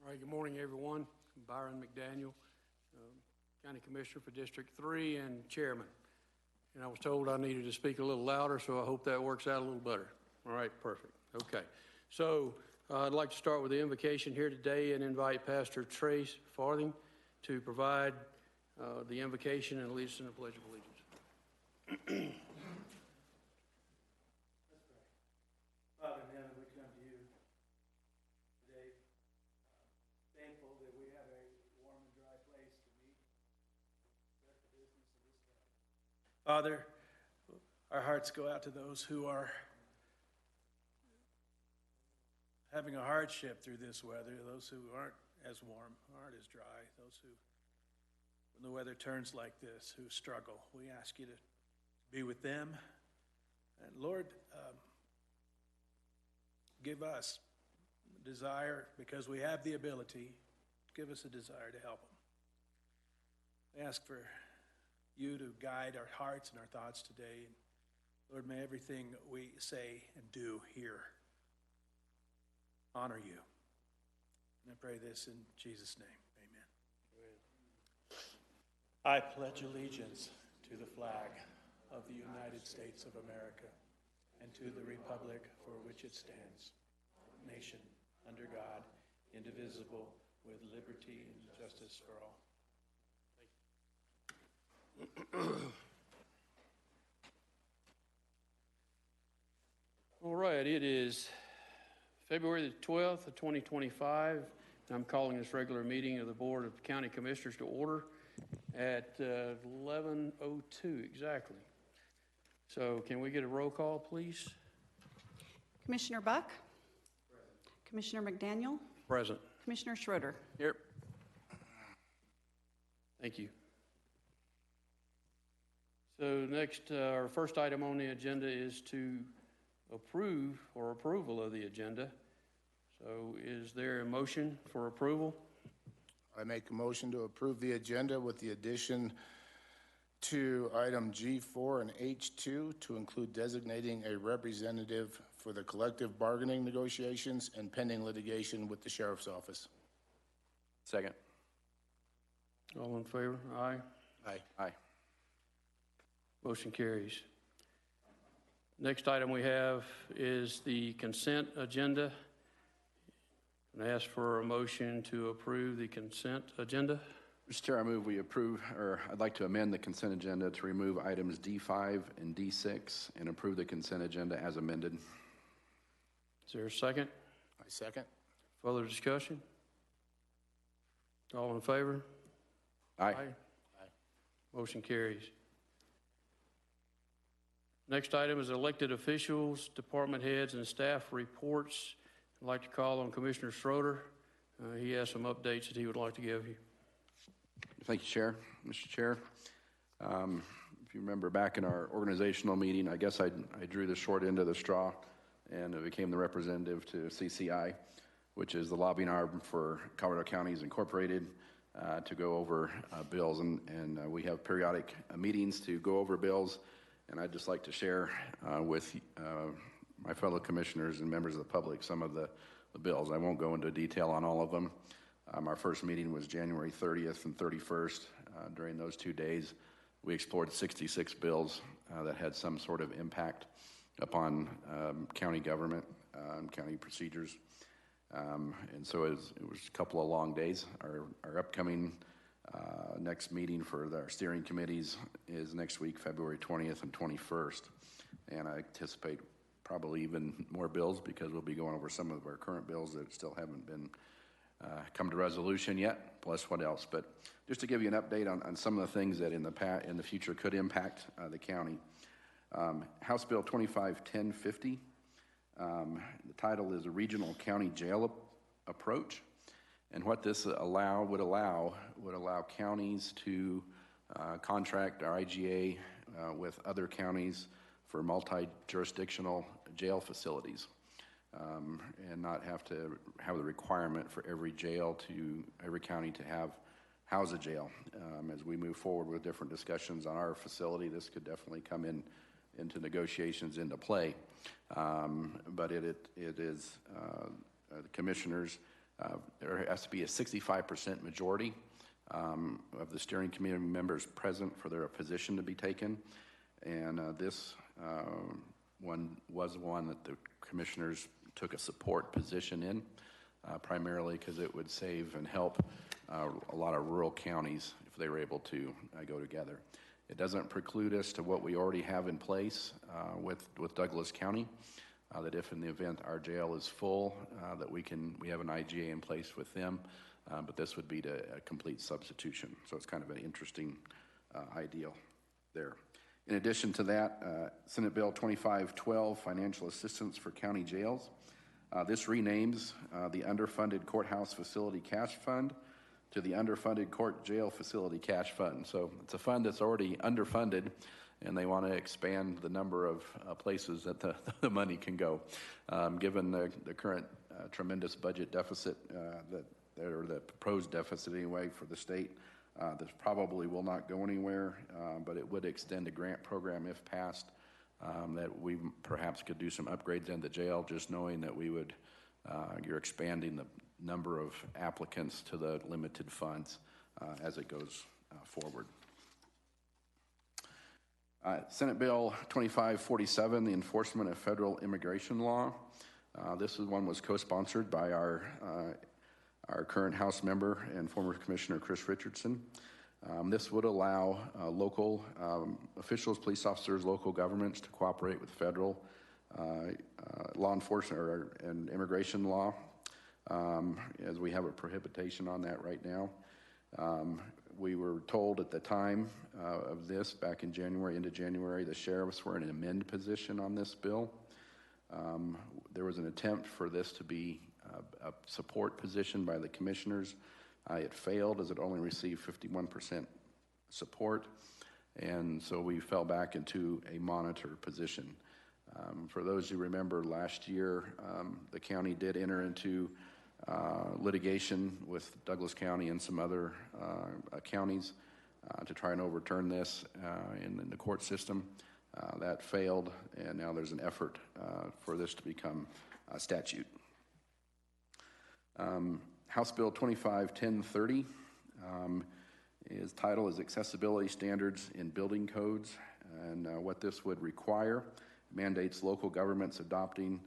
All right, good morning, everyone. I'm Byron McDaniel, County Commissioner for District 3 and Chairman. And I was told I needed to speak a little louder, so I hope that works out a little better. All right, perfect. Okay. So I'd like to start with the invocation here today and invite Pastor Trace Farthing to provide the invocation and lead us in the Pledge of Allegiance. Father in heaven, we come to you today, thankful that we have a warm and dry place to meet, start the business of this day. Father, our hearts go out to those who are having a hardship through this weather, those who aren't as warm, aren't as dry, those who, when the weather turns like this, who struggle. We ask you to be with them. And Lord, give us desire, because we have the ability, give us a desire to help them. We ask for you to guide our hearts and our thoughts today. And Lord, may everything we say and do here honor you. And I pray this in Jesus' name. Amen. I pledge allegiance to the flag of the United States of America and to the republic for which it stands, nation under God, indivisible, with liberty and justice for all. All right, it is February the 12th of 2025, and I'm calling this regular meeting of the Board of County Commissioners to order at 11:02 exactly. So can we get a roll call, please? Commissioner Buck? Present. Commissioner McDaniel? Present. Commissioner Schroeder? Here. Thank you. So next, our first item on the agenda is to approve or approval of the agenda. So is there a motion for approval? I make a motion to approve the agenda with the addition to item G4 and H2 to include designating a representative for the collective bargaining negotiations and pending litigation with the Sheriff's Office. Second. All in favor? Aye. Aye. Aye. Motion carries. Next item we have is the consent agenda. And I ask for a motion to approve the consent agenda. Mr. Chair, I move we approve, or I'd like to amend the consent agenda to remove items D5 and D6 and approve the consent agenda as amended. Is there a second? I second. Further discussion? All in favor? Aye. Aye. Motion carries. Next item is elected officials, department heads, and staff reports. I'd like to call on Commissioner Schroeder. He has some updates that he would like to give you. Thank you, Chair. Mr. Chair, if you remember back in our organizational meeting, I guess I drew the short end of the straw and it became the representative to CCI, which is the lobbying arm for Colorado Counties Incorporated, to go over bills. And we have periodic meetings to go over bills. And I'd just like to share with my fellow commissioners and members of the public some of the bills. I won't go into detail on all of them. Our first meeting was January 30th and 31st. During those 2 days, we explored 66 bills that had some sort of impact upon county government and county procedures. And so it was a couple of long days. Our upcoming next meeting for our steering committees is next week, February 20th and 21st. And I anticipate probably even more bills because we'll be going over some of our current bills that still haven't been come to resolution yet, plus what else. But just to give you an update on some of the things that in the future could impact the county. House Bill 251050, the title is a Regional County Jail Approach. And what this would allow counties to contract our IGA with other counties for multi-jurisdictional jail facilities. And not have to have the requirement for every county to house a jail. As we move forward with different discussions on our facility, this could definitely come into negotiations into play. But it is the commissioners There has to be a 65% majority of the steering committee members present for their position to be taken. And this one was one that the commissioners took a support position in, primarily because it would save and help a lot of rural counties if they were able to go together. It doesn't preclude us to what we already have in place with Douglas County, that if in the event our jail is full, that we have an IGA in place with them, but this would be a complete substitution. So it's kind of an interesting ideal there. In addition to that, Senate Bill 2512, Financial Assistance for County Jails. This renames the Underfunded Courthouse Facility Cash Fund to the Underfunded Court Jail Facility Cash Fund. So it's a fund that's already underfunded, and they want to expand the number of places that the money can go. Given the current tremendous budget deficit, or the proposed deficit anyway for the state, this probably will not go anywhere, but it would extend a grant program if passed, that we perhaps could do some upgrades in the jail, just knowing that you're expanding the number of applicants to the limited funds as it goes forward. Senate Bill 2547, the enforcement of federal immigration law. This one was co-sponsored by our current House member and former Commissioner Chris Richardson. This would allow local officials, police officers, local governments to cooperate with federal law enforcement and immigration law, as we have a prohibition on that right now. We were told at the time of this, back in January, into January, the sheriffs were in an amend position on this bill. There was an attempt for this to be a support position by the commissioners. It failed as it only received 51% support, and so we fell back into a monitor position. For those who remember last year, the county did enter into litigation with Douglas County and some other counties to try and overturn this in the court system. That failed, and now there's an effort for this to become a statute. House Bill 251030, his title is Accessibility Standards in Building Codes, and what this would require mandates local governments adopting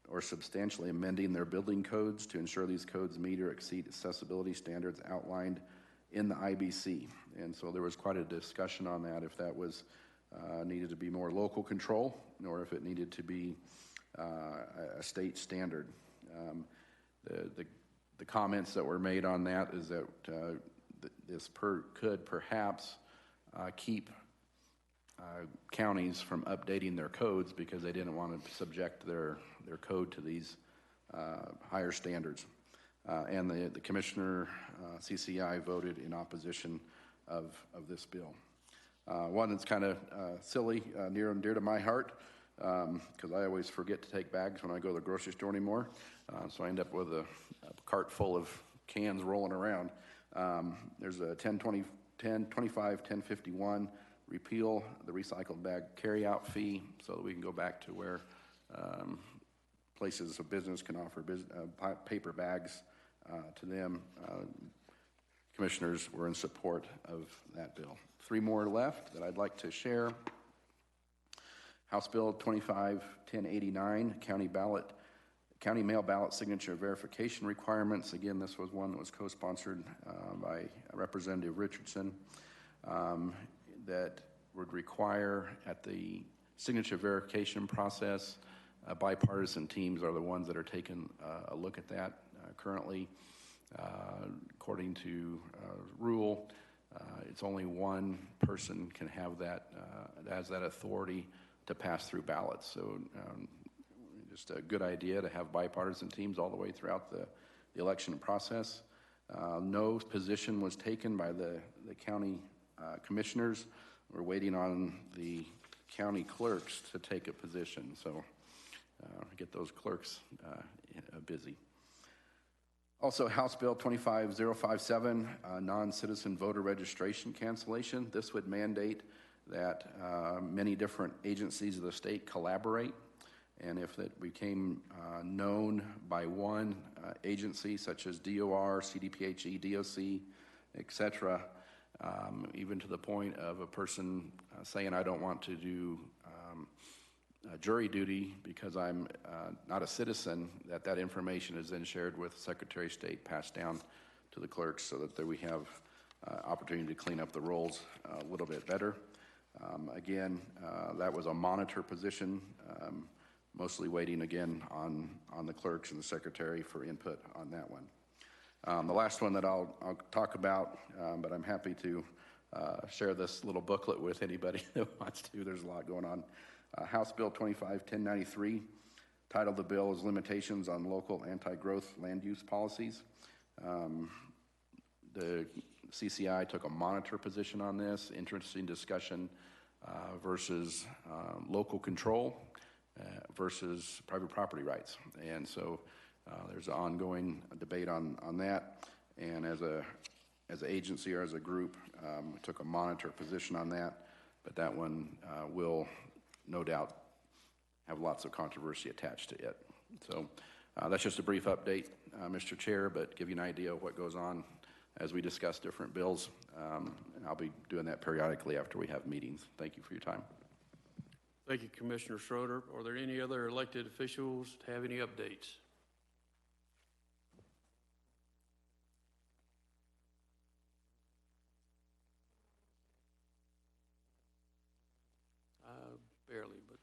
or substantially amending their building codes to ensure these codes meet or exceed accessibility standards outlined in the IBC. And so there was quite a discussion on that, if that was needed to be more local control or if it needed to be a state standard. The comments that were made on that is that this could perhaps keep counties from updating their codes because they didn't want to subject their code to these higher standards. And the commissioner, CCI, voted in opposition of this bill. One that's kind of silly, near and dear to my heart, because I always forget to take bags when I go to the grocery store anymore. So I end up with a cart full of cans rolling around. There's a 1051, repeal the recycled bag carryout fee so that we can go back to where places of business can offer paper bags to them. Commissioners were in support of that bill. 3 more left that I'd like to share. House Bill 251089, county mail ballot signature verification requirements. Again, this was one that was co-sponsored by Representative Richardson, that would require at the signature verification process, bipartisan teams are the ones that are taking a look at that currently. According to rule, it's only one person can have that, has that authority to pass through ballots. So just a good idea to have bipartisan teams all the way throughout the election process. No position was taken by the county commissioners. We're waiting on the county clerks to take a position. So get those clerks busy. Also, House Bill 25057, non-citizen voter registration cancellation. This would mandate that many different agencies of the state collaborate And if it became known by one agency, such as DOR, CDPHE, DOC, et cetera, even to the point of a person saying, I don't want to do jury duty because I'm not a citizen, that information is then shared with Secretary of State, passed down to the clerks so that we have opportunity to clean up the rolls a little bit better. Again, that was a monitor position, mostly waiting again on the clerks and the secretary for input on that one. The last one that I'll talk about, but I'm happy to share this little booklet with anybody that wants to. There's a lot going on. House Bill 25-1093, title of the bill is Limitations on Local Anti-Growth Land Use Policies. The CCI took a monitor position on this, interesting discussion versus local control versus private property rights. And so there's an ongoing debate on that. And as an agency or as a group, we took a monitor position on that, but that one will no doubt have lots of controversy attached to it. So that's just a brief update, Mr. Chair, but give you an idea of what goes on as we discuss different bills. And I'll be doing that periodically after we have meetings. Thank you for your time. Thank you, Commissioner Schroeder. Are there any other elected officials that have any updates? Barely, but.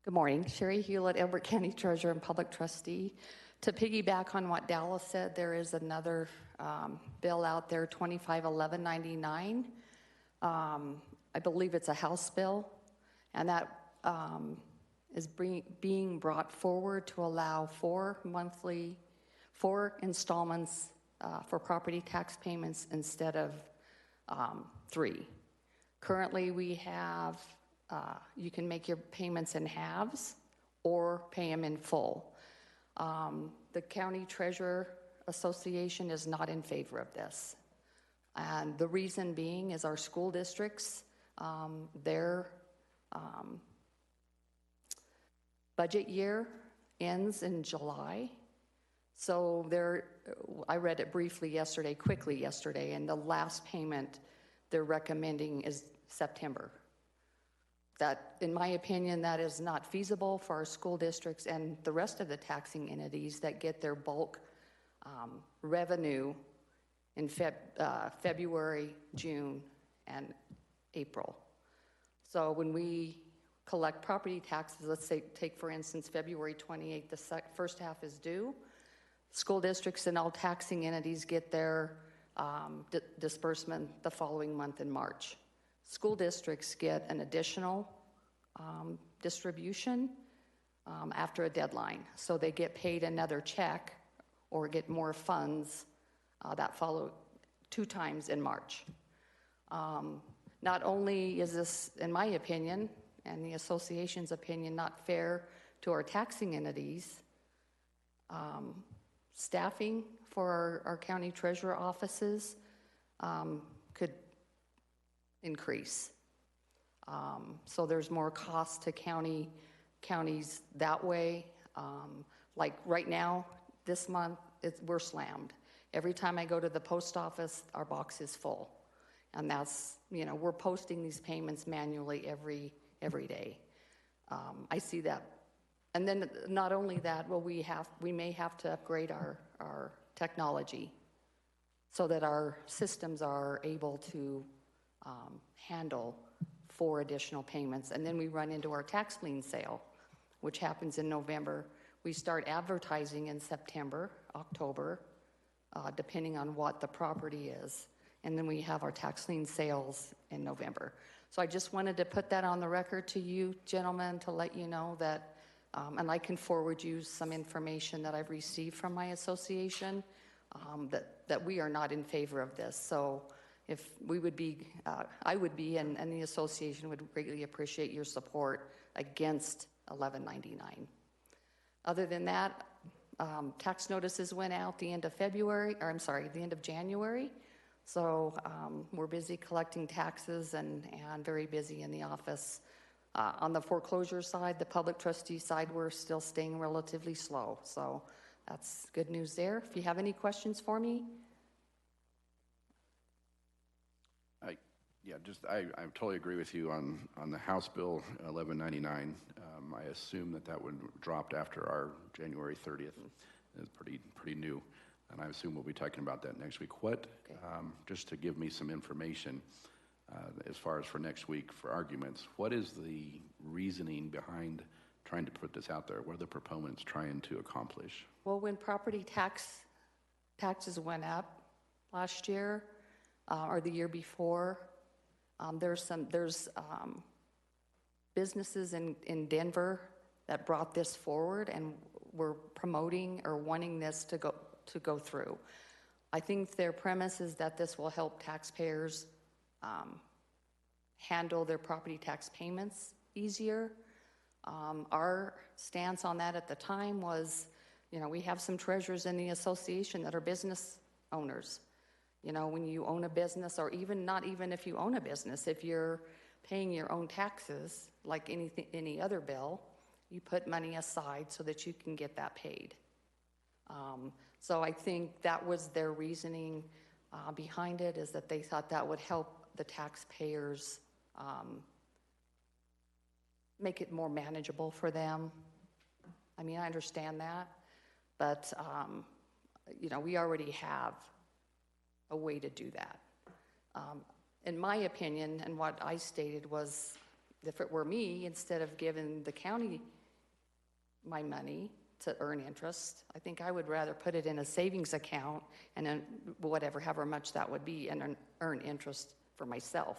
Good morning. Sherry Hewlett, Elbert County Treasurer and Public Trustee. To piggyback on what Dallas said, there is another bill out there, 251199. I believe it's a House bill, and that is being brought forward to allow 4 installments for property tax payments instead of 3. Currently, we have, you can make your payments in halves or pay them in full. The County Treasurer Association is not in favor of this. And the reason being is our school districts, their budget year ends in July. So I read it quickly yesterday, and the last payment they're recommending is September. That, in my opinion, that is not feasible for our school districts and the rest of the taxing entities that get their bulk revenue in February, June, and April. So when we collect property taxes, let's say, take for instance, February 28th, the first half is due. School districts and all taxing entities get their disbursement the following month in March. School districts get an additional distribution after a deadline. So they get paid another check or get more funds that follow 2 times in March. Not only is this, in my opinion, and the association's opinion, not fair to our taxing entities, staffing for our county treasurer offices could increase. So there's more cost to counties that way. Like right now, this month, we're slammed. Every time I go to the post office, our box is full. And that's, we're posting these payments manually every day. I see that. And then not only that, well, we may have to upgrade our technology so that our systems are able to handle 4 additional payments. And then we run into our tax lien sale, which happens in November. We start advertising in September, October, depending on what the property is. And then we have our tax lien sales in November. So I just wanted to put that on the record to you, gentlemen, to let you know that, and I can forward you some information that I've received from my association, that we are not in favor of this. So if we would be, I would be, and the association would greatly appreciate your support against 1199. Other than that, tax notices went out the end of the end of January. So we're busy collecting taxes and very busy in the office On the foreclosure side, the public trustee side, we're still staying relatively slow. So that's good news there. If you have any questions for me? I totally agree with you on the House Bill 1199. I assume that would dropped after our January 30th. It's pretty new, and I assume we'll be talking about that next week. What, just to give me some information, as far as for next week for arguments, what is the reasoning behind trying to put this out there? What are the proponents trying to accomplish? Well, when property taxes went up last year, or the year before, there's businesses in Denver that brought this forward and were promoting or wanting this to go through. I think their premise is that this will help taxpayers handle their property tax payments easier. Our stance on that at the time was, we have some treasurers in the association that are business owners. When you own a business, or not even if you own a business, if you're paying your own taxes, like any other bill, you put money aside so that you can get that paid. So I think that was their reasoning behind it, is that they thought that would help the taxpayers make it more manageable for them. I mean, I understand that, but, we already have a way to do that. In my opinion, and what I stated was, if it were me, instead of giving the county my money to earn interest, I think I would rather put it in a savings account and then however much that would be, and earn interest for myself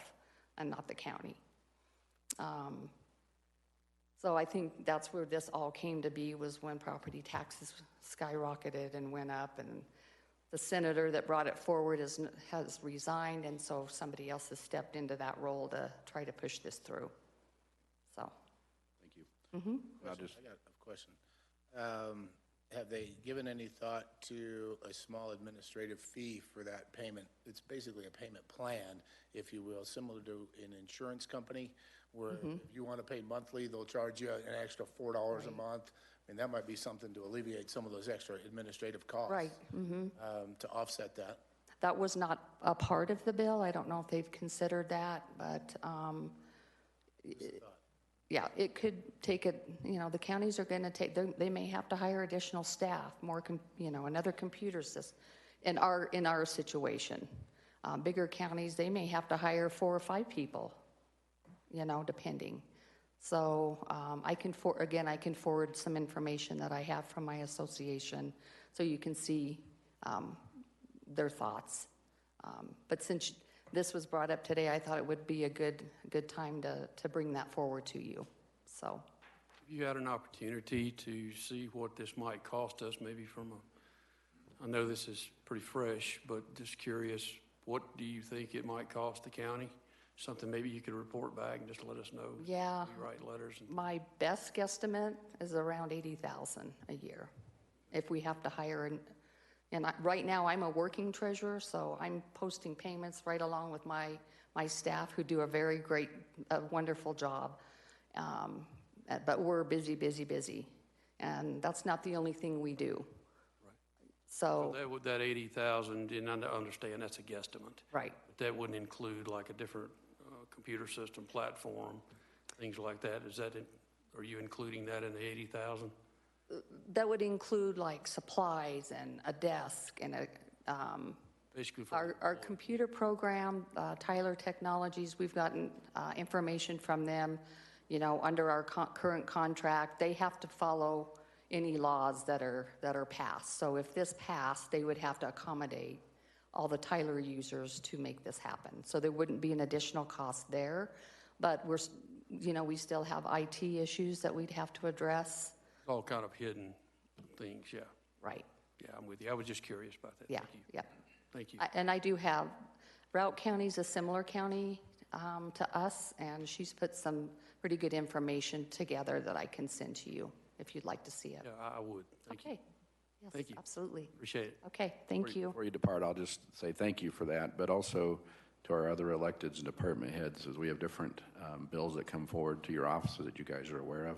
and not the county. So I think that's where this all came to be, was when property taxes skyrocketed and went up, and the senator that brought it forward has resigned, and so somebody else has stepped into that role to try to push this through. So. Thank you. I got a question. Have they given any thought to a small administrative fee for that payment? It's basically a payment plan, if you will, similar to an insurance company, where if you want to pay monthly, they'll charge you an extra $4 a month. And that might be something to alleviate some of those extra administrative costs. Right. To offset that. That was not a part of the bill. I don't know if they've considered that, but yeah, it could take it. The counties are going to they may have to hire additional staff, more, another computer system. In our situation, bigger counties, they may have to hire 4 or 5 people, depending. So I can forward some information that I have from my association, so you can see their thoughts. But since this was brought up today, I thought it would be a good time to bring that forward to you. So, You had an opportunity to see what this might cost us, maybe I know this is pretty fresh, but just curious, what do you think it might cost the county? Something maybe you could report back and just let us know. Yeah. You write letters. My best guesstimate is around $80,000 a year, if we have to hire right now I'm a working treasurer, so I'm posting payments right along with my staff, who do a wonderful job. But we're busy, and that's not the only thing we do. Right. So that 80,000, and I understand that's a guesstimate. Right. But that wouldn't include like a different computer system platform, things like that. Are you including that in the 80,000? That would include like supplies and a desk and basically our computer program, Tyler Technologies. We've gotten information from them. Under our current contract, they have to follow any laws that are passed. So if this passed, they would have to accommodate all the Tyler users to make this happen. So there wouldn't be an additional cost there, but we still have IT issues that we'd have to address. All kind of hidden things, yeah. Right. Yeah, I'm with you. I was just curious about that. Yeah, Thank you. yeah. Thank you. And I do have, Routt County's a similar county to us, and she's put some pretty good information together that I can send to you if you'd like to see it. Yeah, I would. Thank you. Okay. Yes, Thank you. Absolutely. Appreciate it. Okay, thank you. Before you depart, I'll just say thank you for that, but also to our other electeds and department heads, as we have different bills that come forward to your office that you guys are aware of.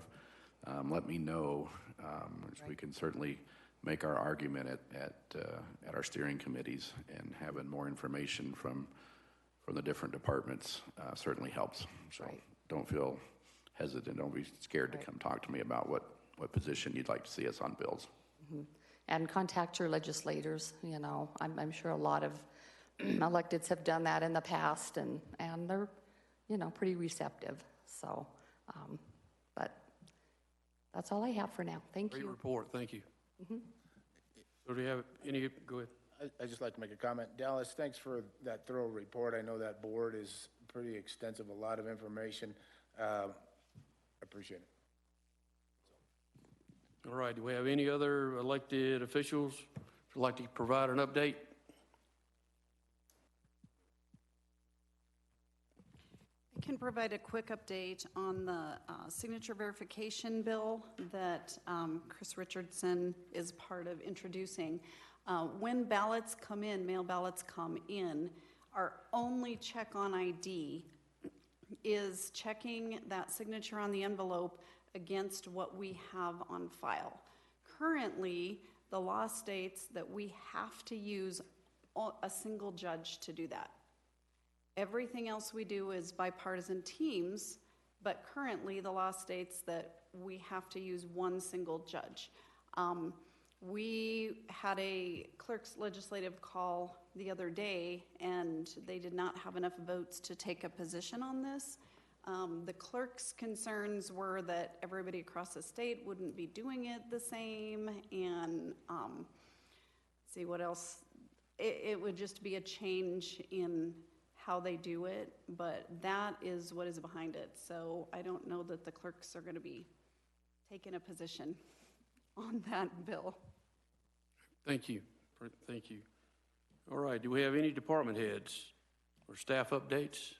Let me know, so we can certainly make our argument at our steering committees, and having more information from the different departments certainly helps. So don't feel hesitant, don't be scared to come talk to me about what position you'd like to see us on bills. And contact your legislators, you know. I'm sure a lot of electeds have done that in the past, and they're, you know, pretty receptive. So, but that's all I have for now. Thank Great you. report, thank you. So do you have any, go ahead. I'd just like to make a comment. Dallas, thanks for that thorough report. I know that board is pretty extensive, a lot of information. Appreciate it. All right, do we have any other elected officials who'd like to provide an update? I can provide a quick update on the signature verification bill that Chris Richardson is part of introducing. When ballots come in, mail ballots come in, our only check on ID is checking that signature on the envelope against what we have on file. Currently, the law states that we have to use a single judge to do that. Everything else we do is bipartisan teams, but currently the law states that we have to use one single judge. We had a clerk's legislative call the other day, and they did not have enough votes to take a position on this. The clerk's concerns were that everybody across the state wouldn't be doing it the same, and see what else. It would just be a change in how they do it, but that is what is behind it. So I don't know that the clerks are going to be taking a position on that bill. Thank you, thank you. All right, do we have any department heads or staff updates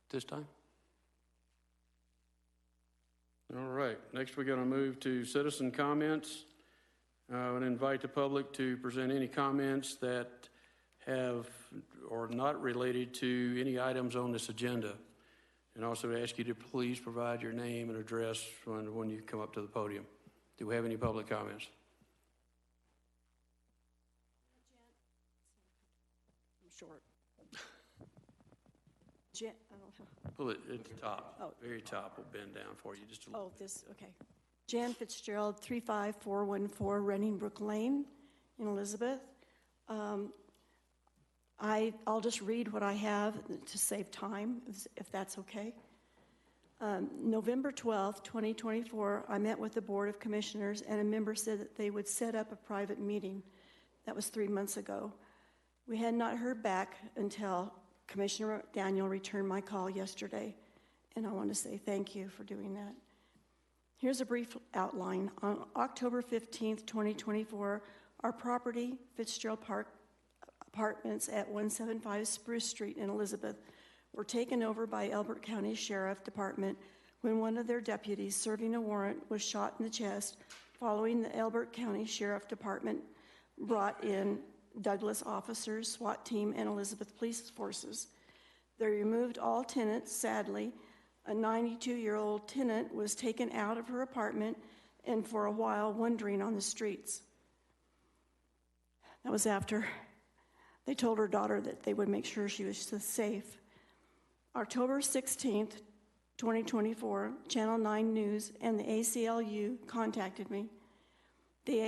this time? All right, next we're going to move to citizen comments. I would invite the public to present any comments that have or not related to any items on this agenda. And also to ask you to please provide your name and address when you come up to the podium. Do we have any public comments? I'm short. I don't have. Pull it at the top, Oh. very top. Will bend down for you just a little. Oh, this, okay. Jan Fitzgerald, 35414 Running Brook Lane in Elizabeth. I'll just read what I have to save time, if that's okay. November 12th, 2024, I met with the Board of Commissioners, and a member said that they would set up a private meeting. That was 3 months ago. We had not heard back until Commissioner Daniel returned my call yesterday, and I want to say thank you for doing that. Here's a brief outline. On October 15th, 2024, our property, Fitzgerald Park Apartments at 175 Spruce Street in Elizabeth, were taken over by Elbert County Sheriff Department when one of their deputies serving a warrant was shot in the chest following the Elbert County Sheriff Department brought in Douglas officers, SWAT team, and Elizabeth police forces. They removed all tenants. Sadly, a 92-year-old tenant was taken out of her apartment and for a while wandering on the streets. That was after they told her daughter that they would make sure she was safe. October 16th, 2024, Channel 9 News and the ACLU contacted me. The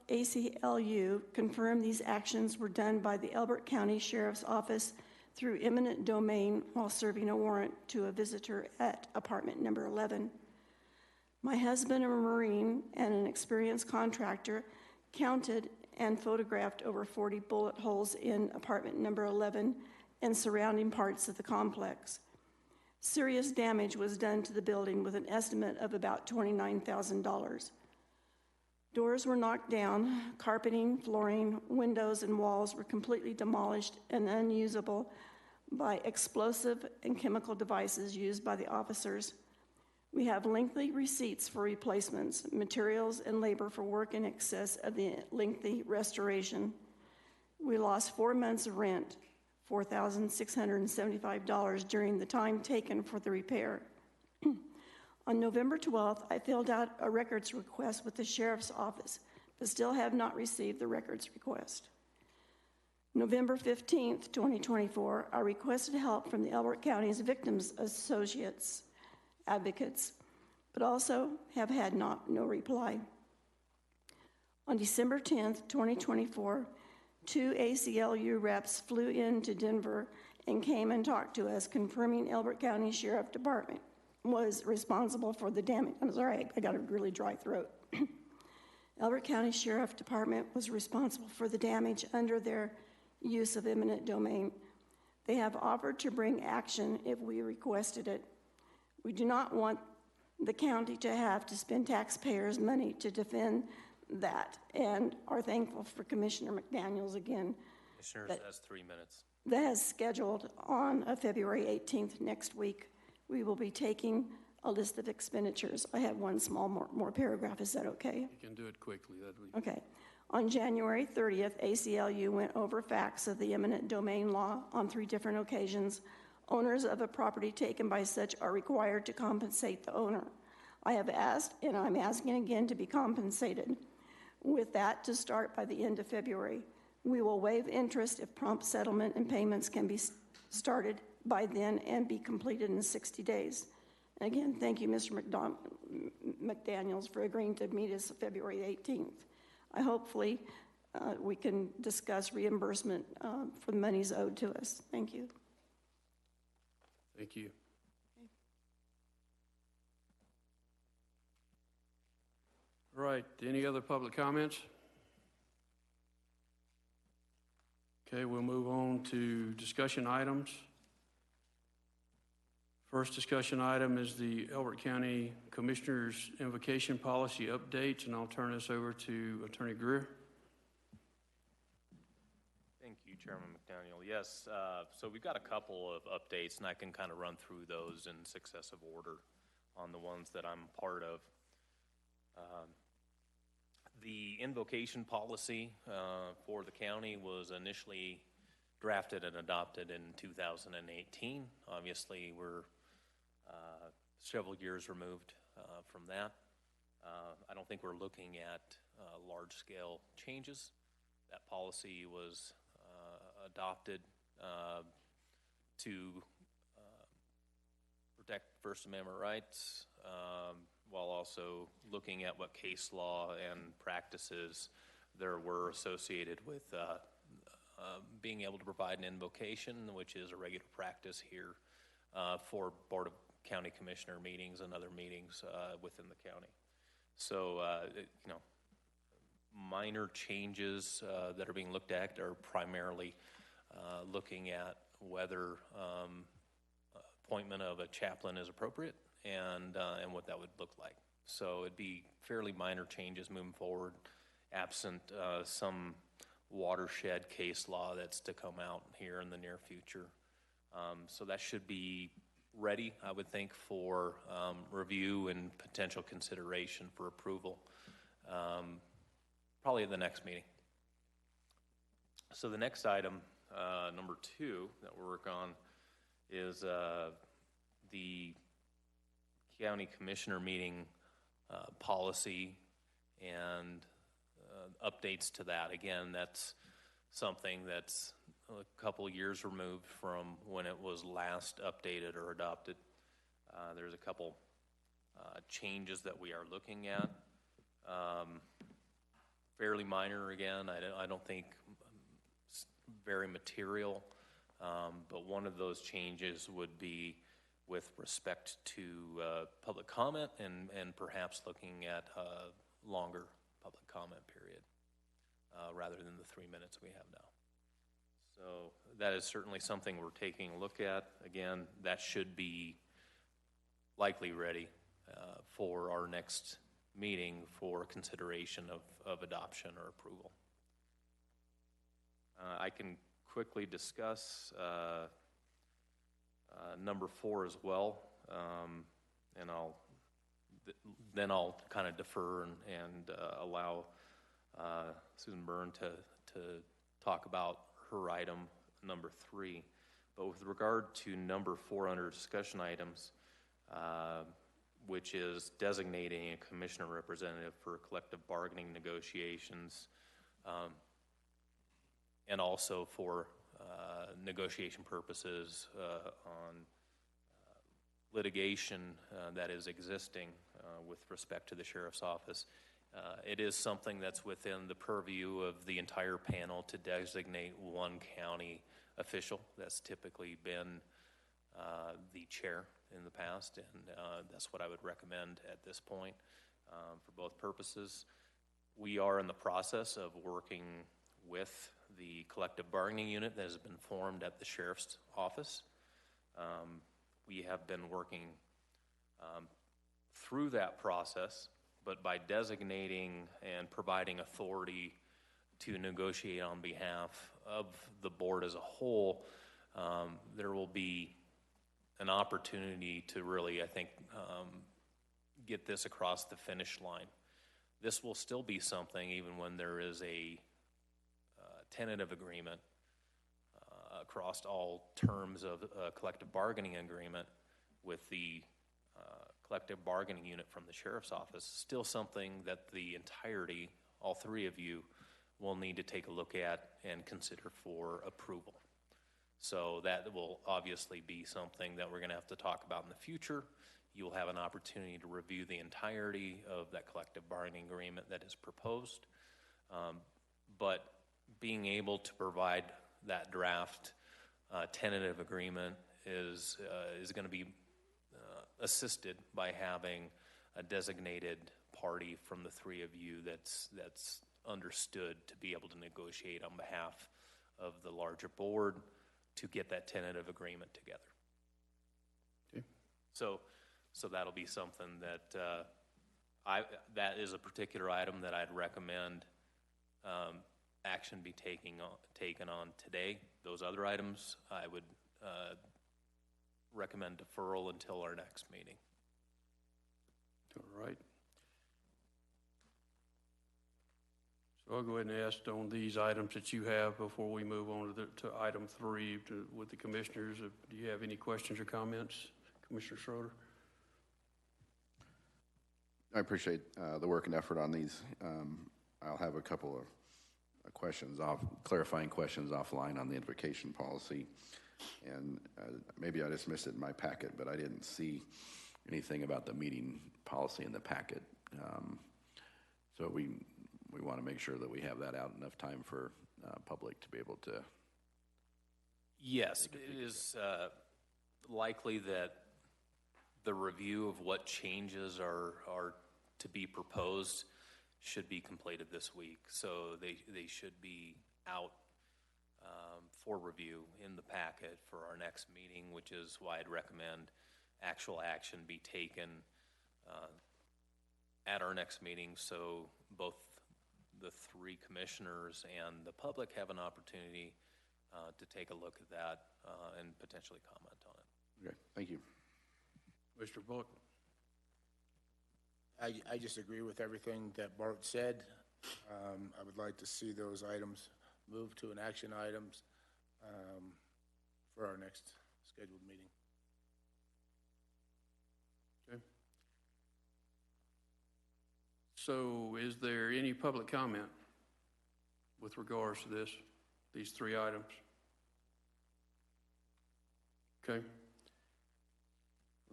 ACLU confirmed these actions were done by the Elbert County Sheriff's Office through eminent domain while serving a warrant to a visitor at apartment number 11. My husband, a Marine and an experienced contractor, counted and photographed over 40 bullet holes in apartment number 11 and surrounding parts of the complex. Serious damage was done to the building with an estimate of about $29,000. Doors were knocked down, carpeting, flooring, windows, and walls were completely demolished and unusable by explosive and chemical devices used by the officers. We have lengthy receipts for replacements, materials, and labor for work in excess of the lengthy restoration. We lost 4 months of rent, $4,675 during the time taken for the repair. On November 12th, I filled out a records request with the Sheriff's Office, but still have not received the records request. November 15th, 2024, I requested help from the Elbert County's Victims Associates advocates, but also have had no reply. On December 10th, 2024, 2 ACLU reps flew into Denver and came and talked to us, confirming Elbert County Sheriff Department was responsible for the damage. I'm sorry, I got a really dry throat. Elbert County Sheriff Department was responsible for the damage under their use of eminent domain. They have offered to bring action if we requested it. We do not want the county to have to spend taxpayers' money to defend that, and are thankful for Commissioner McDaniels again. Commissioners, that's 3 minutes. That is scheduled on February 18th next week. We will be taking a list of expenditures. I have one small more paragraph. Is that okay? You can do it quickly. That'd be Okay. On January 30th, ACLU went over facts of the eminent domain law on 3 different occasions. Owners of a property taken by such are required to compensate the owner. I have asked, and I'm asking again, to be compensated. With that to start by the end of February. We will waive interest if prompt settlement and payments can be started by then and be completed in 60 days. Again, thank you, Mr. McDaniels, for agreeing to meet us February 18th. Hopefully, we can discuss reimbursement for the monies owed to us. Thank you. Thank you. All right, any other public comments? Okay, we'll move on to discussion items. First discussion item is the Elbert County Commissioners Invocation Policy Updates, and I'll turn this over to Attorney Greer. Thank you, Chairman McDaniel. Yes, so we've got a couple of updates, and I can kind of run through those in successive order on the ones that I'm part of. The invocation policy for the county was initially drafted and adopted in 2018. Obviously, we're several years removed from that. I don't think we're looking at large-scale changes. That policy was adopted to protect First Amendment rights, while also looking at what case law and practices there were associated with being able to provide an invocation, which is a regular practice here for Board of County Commissioner meetings and other meetings within the county. So, minor changes that are being looked at are primarily looking at whether appointment of a chaplain is appropriate and what that would look like. So it'd be fairly minor changes moving forward, absent some watershed case law that's to come out here in the near future. So that should be ready, I would think, for review and potential consideration for approval, probably at the next meeting. So the next item, number 2 that we're working on, is the county commissioner meeting policy and updates to that. Again, that's something that's a couple years removed from when it was last updated or adopted. There's a couple changes that we are looking at. Fairly minor, again. I don't think very material, but one of those changes would be with respect to public comment and perhaps looking at a longer public comment period rather than the 3 minutes we have now. So that is certainly something we're taking a look at. Again, that should be likely ready for our next meeting for consideration of adoption or approval. I can quickly discuss number 4 as well, and then I'll kind of defer and allow Susan Byrne to talk about her item number 3. But with regard to number 4 under discussion items, which is designating a commissioner representative for collective bargaining negotiations, and also for negotiation purposes on litigation that is existing with respect to the sheriff's office. It is something that's within the purview of the entire panel to designate one county official. That's typically been the chair in the past, and that's what I would recommend at this point for both purposes. We are in the process of working with the collective bargaining unit that has been formed at the sheriff's office. We have been working through that process, but by designating and providing authority to negotiate on behalf of the board as a whole, there will be an opportunity to really, I think, get this across the finish line. This will still be something, even when there is a tentative agreement across all terms of a collective bargaining agreement with the collective bargaining unit from the sheriff's office, still something that the entirety, all 3 of you, will need to take a look at and consider for approval. So that will obviously be something that we're going to have to talk about in the future. You'll have an opportunity to review the entirety of that collective bargaining agreement that is proposed. But being able to provide that draft tentative agreement is going to be assisted by having a designated party from the 3 of you that's understood to be able to negotiate on behalf of the larger board to get that tentative agreement together. Okay. So that'll be something that that is a particular item that I'd recommend action be taken on today. Those other items, I would recommend deferral until our next meeting. All right. So I'll go ahead and ask on these items that you have before we move on to item 3 with the commissioners. Do you have any questions or comments, Commissioner Schroeder? I appreciate the work and effort on these. I'll have a couple of questions, clarifying questions offline on the invocation policy. And maybe I just missed it in my packet, but I didn't see anything about the meeting policy in the packet. So we want to make sure that we have that out enough time for public to be able to. Yes, it is likely that the review of what changes are to be proposed should be completed this week. So they should be out for review in the packet for our next meeting, which is why I'd recommend actual action be taken at our next meeting, so both the 3 commissioners and the public have an opportunity to take a look at that and potentially comment on it. Okay, thank you. Mr. Bullock? I just agree with everything that Bart said. I would like to see those items moved to an action items for our next scheduled meeting. Okay. So is there any public comment with regards to these 3 items? Okay.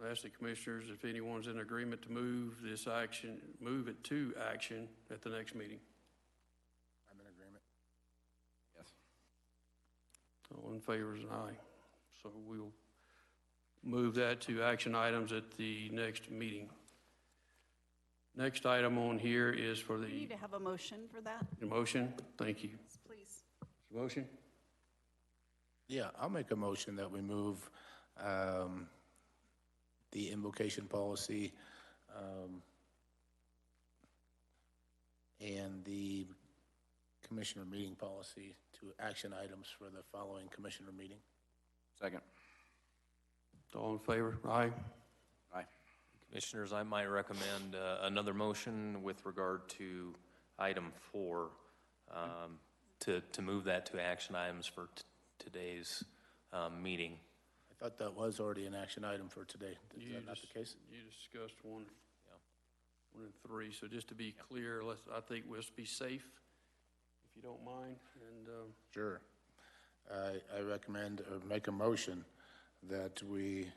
I'll ask the commissioners if anyone's in agreement to move it to action at the next meeting. I'm in agreement. Yes. All in favor is an aye. So we'll move that to action items at the next meeting. Next item on here is for We need to have a motion for that. the motion. Thank you. Yes, please. Motion? Yeah, I'll make a motion that we move the invocation policy and the commissioner meeting policy to action items for the following commissioner meeting. Second. All in favor? Aye. Aye. Commissioners, I might recommend another motion with regard to item 4 to move that to action items for today's meeting. I thought that was already an action item for today. Is You that not just- the case? You discussed one. Yeah. 1 and 3, so just to be clear, I think we'll be safe, if you don't mind, and, Sure. I recommend, or make a motion that we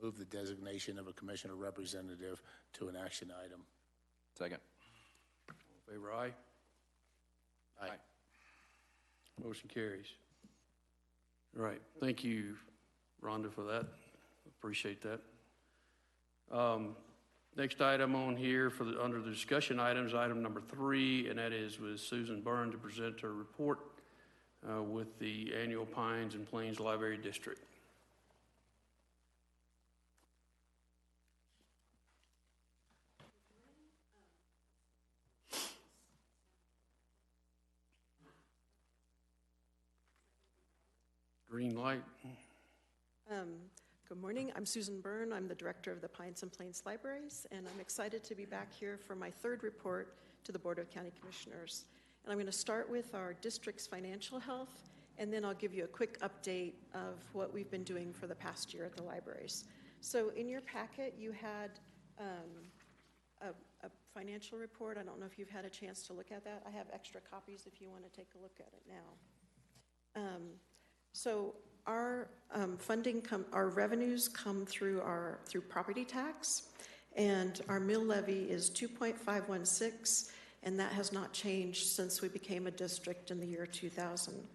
move the designation of a commissioner representative to an action item. Second. all in favor, aye? Aye. Motion carries. All right, thank you, Rhonda, for that. Appreciate that. Next item on here under the discussion items, item number 3, and that is with Susan Byrne to present her report with the annual Pines and Plains Library District. Green light. Good morning. I'm Susan Byrne. I'm the director of the Pines and Plains Libraries, and I'm excited to be back here for my 3rd report to the Board of County Commissioners. And I'm going to start with our district's financial health, and then I'll give you a quick update of what we've been doing for the past year at the libraries. So in your packet, you had a financial report. I don't know if you've had a chance to look at that. I have extra copies if you want to take a look at it now. So our our revenues come through property tax, and our mill levy is 2.516, and that has not changed since we became a district in the year 2000.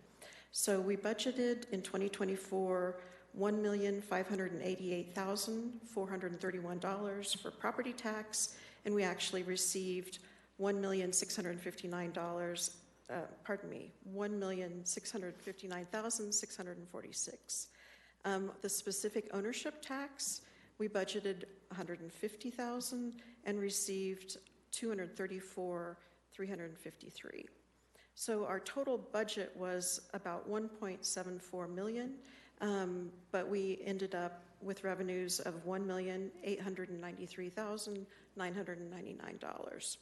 So we budgeted in 2024 $1,588,431 for property tax, and we actually received $1,659,646. The specific ownership tax, we budgeted $150,000 and received $234,353. So our total budget was about $1.74 million, but we ended up with revenues of $1,893,999.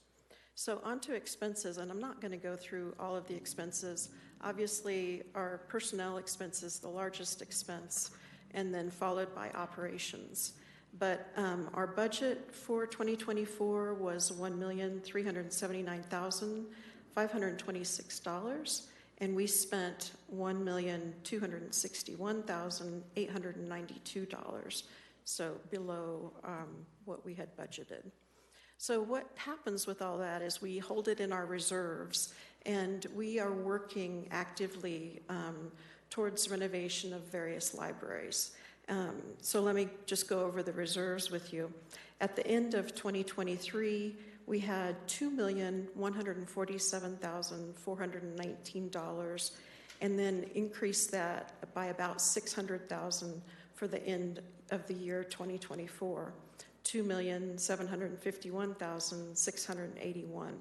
So on to expenses, and I'm not going to go through all of the expenses. Obviously, our personnel expense is the largest expense, and then followed by operations. But our budget for 2024 was $1,379,526, and we spent $1,261,892, so below what we had budgeted. So what happens with all that is we hold it in our reserves, and we are working actively towards renovation of various libraries. So let me just go over the reserves with you. At the end of 2023, we had $2,147,419, and then increased that by about $600,000 for the end of the year 2024. $2,751,681.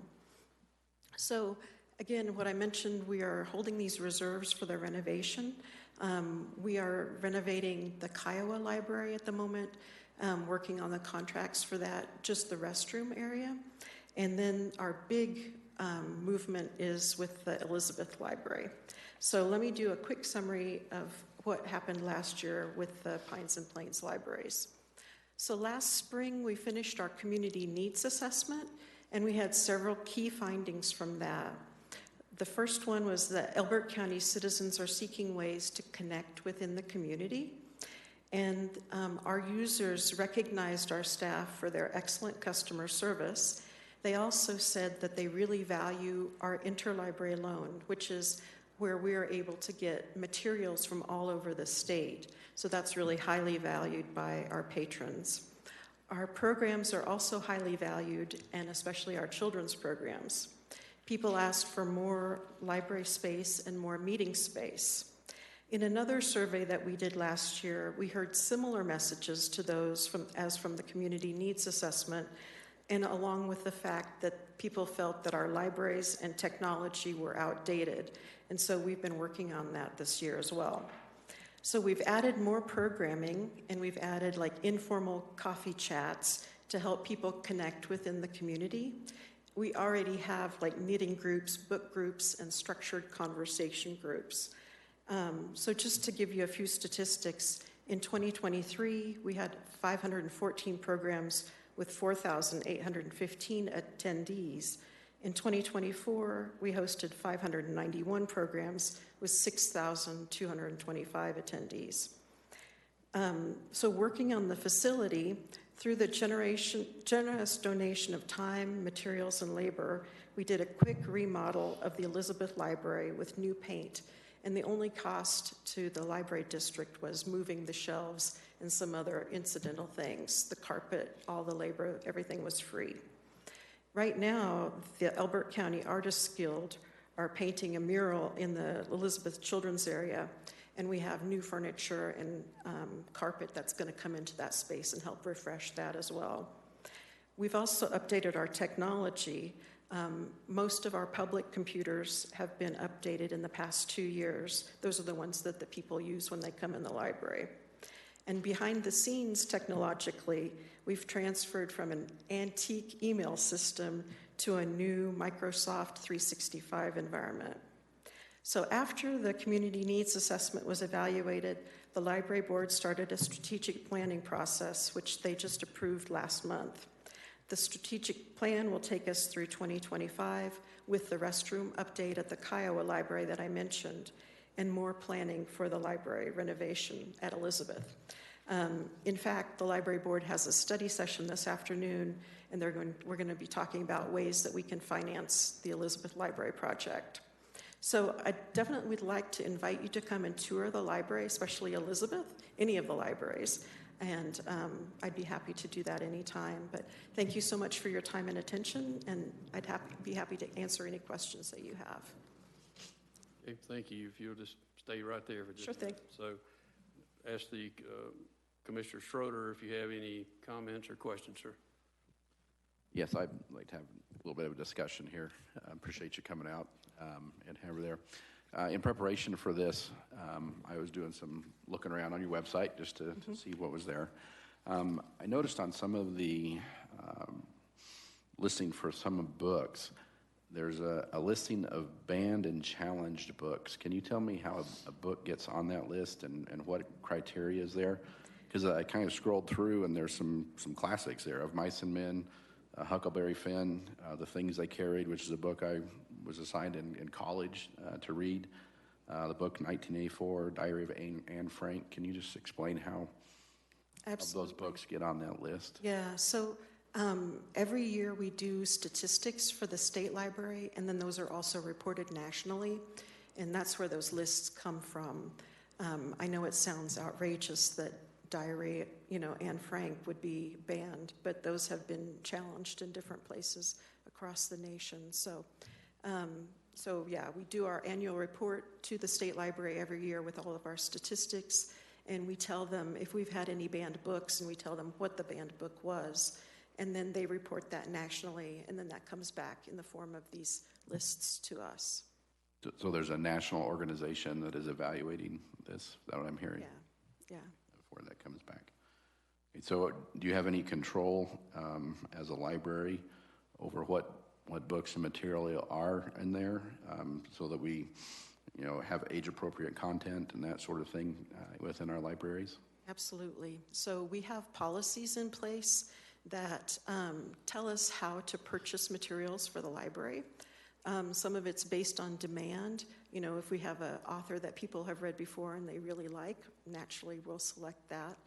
So again, what I mentioned, we are holding these reserves for the renovation. We are renovating the Kiowa Library at the moment, working on the contracts for that, just the restroom area. And then our big movement is with the Elizabeth Library. So let me do a quick summary of what happened last year with the Pines and Plains Libraries. So last spring, we finished our community needs assessment, and we had several key findings from that. The first one was that Elbert County citizens are seeking ways to connect within the community, and our users recognized our staff for their excellent customer service. They also said that they really value our interlibrary loan, which is where we are able to get materials from all over the state. So that's really highly valued by our patrons. Our programs are also highly valued, and especially our children's programs. People asked for more library space and more meeting space. In another survey that we did last year, we heard similar messages to those from the community needs assessment, and along with the fact that people felt that our libraries and technology were outdated. And so we've been working on that this year as well. So we've added more programming, and we've added like informal coffee chats to help people connect within the community. we already have like knitting groups, book groups, and structured conversation groups. So just to give you a few statistics, in 2023, we had 514 programs with 4,815 attendees. In 2024, we hosted 591 programs with 6,225 attendees. So working on the facility, through the generous donation of time, materials, and labor, we did a quick remodel of the Elizabeth Library with new paint, and the only cost to the library district was moving the shelves and some other incidental things. The carpet, all the labor, everything was free. Right now, the Elbert County Artists Guild are painting a mural in the Elizabeth Children's area, and we have new furniture and carpet that's going to come into that space and help refresh that as well. We've also updated our technology. Most of our public computers have been updated in the past 2 years. Those are the ones that the people use when they come in the library. And behind the scenes, technologically, we've transferred from an antique email system to a new Microsoft 365 environment. So after the community needs assessment was evaluated, the library board started a strategic planning process, which they just approved last month. The strategic plan will take us through 2025 with the restroom update at the Kiowa Library that I mentioned, and more planning for the library renovation at Elizabeth. In fact, the library board has a study session this afternoon, and we're going to be talking about ways that we can finance the Elizabeth Library project. So I definitely would like to invite you to come and tour the library, especially Elizabeth, any of the libraries, and I'd be happy to do that anytime. But thank you so much for your time and attention, and I'd be happy to answer any questions that you have. Okay, thank you. If you'll just stay right there for just Sure a minute. So ask the Commissioner Schroeder if you have any comments or questions, sir. Yes, I'd like to have a little bit of a discussion here. Appreciate you coming out and have her there. In preparation for this, I was doing some looking around on your website just to see what was there. I noticed on some of the listing for some of books, there's a listing of banned and challenged books. Can you tell me how a book gets on that list and what criteria is there? Because I kind of scrolled through and there's some classics there of Mice and Men, Huckleberry Finn, The Things They Carried, which is a book I was assigned in college to read. The book 1984, Diary of Anne Frank. Can you just explain how those books get on that list? Yeah, so every year we do statistics for the state library, and then those are also reported nationally, and that's where those lists come from. I know it sounds outrageous that Diary, Anne Frank would be banned, but those have been challenged in different places across the nation. So yeah, we do our annual report to the state library every year with all of our statistics, and we tell them if we've had any banned books, and we tell them what the banned book was, and then they report that nationally, and then that comes back in the form of these lists to us. So there's a national organization that is evaluating this? Is that what I'm hearing? Yeah. Before that comes back. So do you have any control as a library over what books and material are in there so that we have age-appropriate content and that sort of thing within our libraries? Absolutely. So we have policies in place that tell us how to purchase materials for the library. Some of it's based on demand. If we have an author that people have read before and they really like, naturally we'll select that.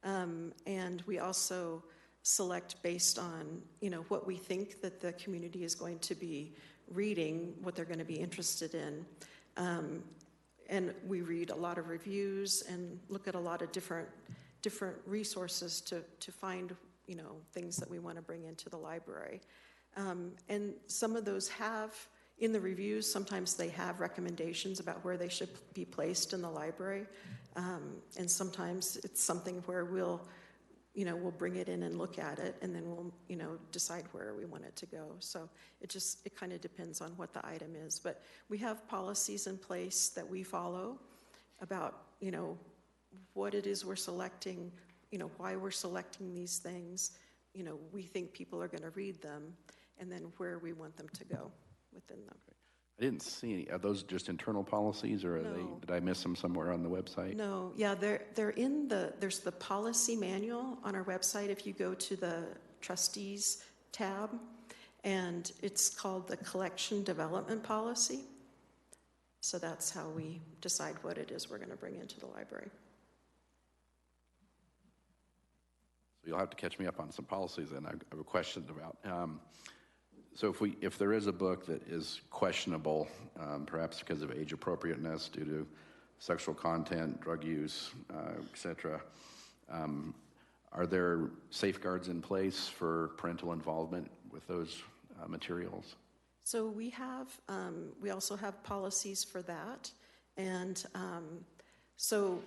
And we also select based on, what we think that the community is going to be reading, what they're going to be interested in. And we read a lot of reviews and look at a lot of different resources to find, things that we want to bring into the library. And some of those have, in the reviews, sometimes they have recommendations about where they should be placed in the library. And sometimes it's something where we'll bring it in and look at it, and then we'll, decide where we want it to go. So it kind of depends on what the item is. But we have policies in place that we follow about, what it is we're selecting, why we're selecting these things. We think people are going to read them. and then where we want them to go within them. I didn't see any. Are those just internal policies, or are they, No. did I miss them somewhere on the website? No, yeah, they're in there's the policy manual on our website if you go to the trustees tab, and it's called the collection development policy. So that's how we decide what it is we're going to bring into the library. So you'll have to catch me up on some policies then I have a question about. So if there is a book that is questionable, perhaps because of age appropriateness due to sexual content, drug use, et cetera, are there safeguards in place for parental involvement with those materials? So we also have policies for that. And so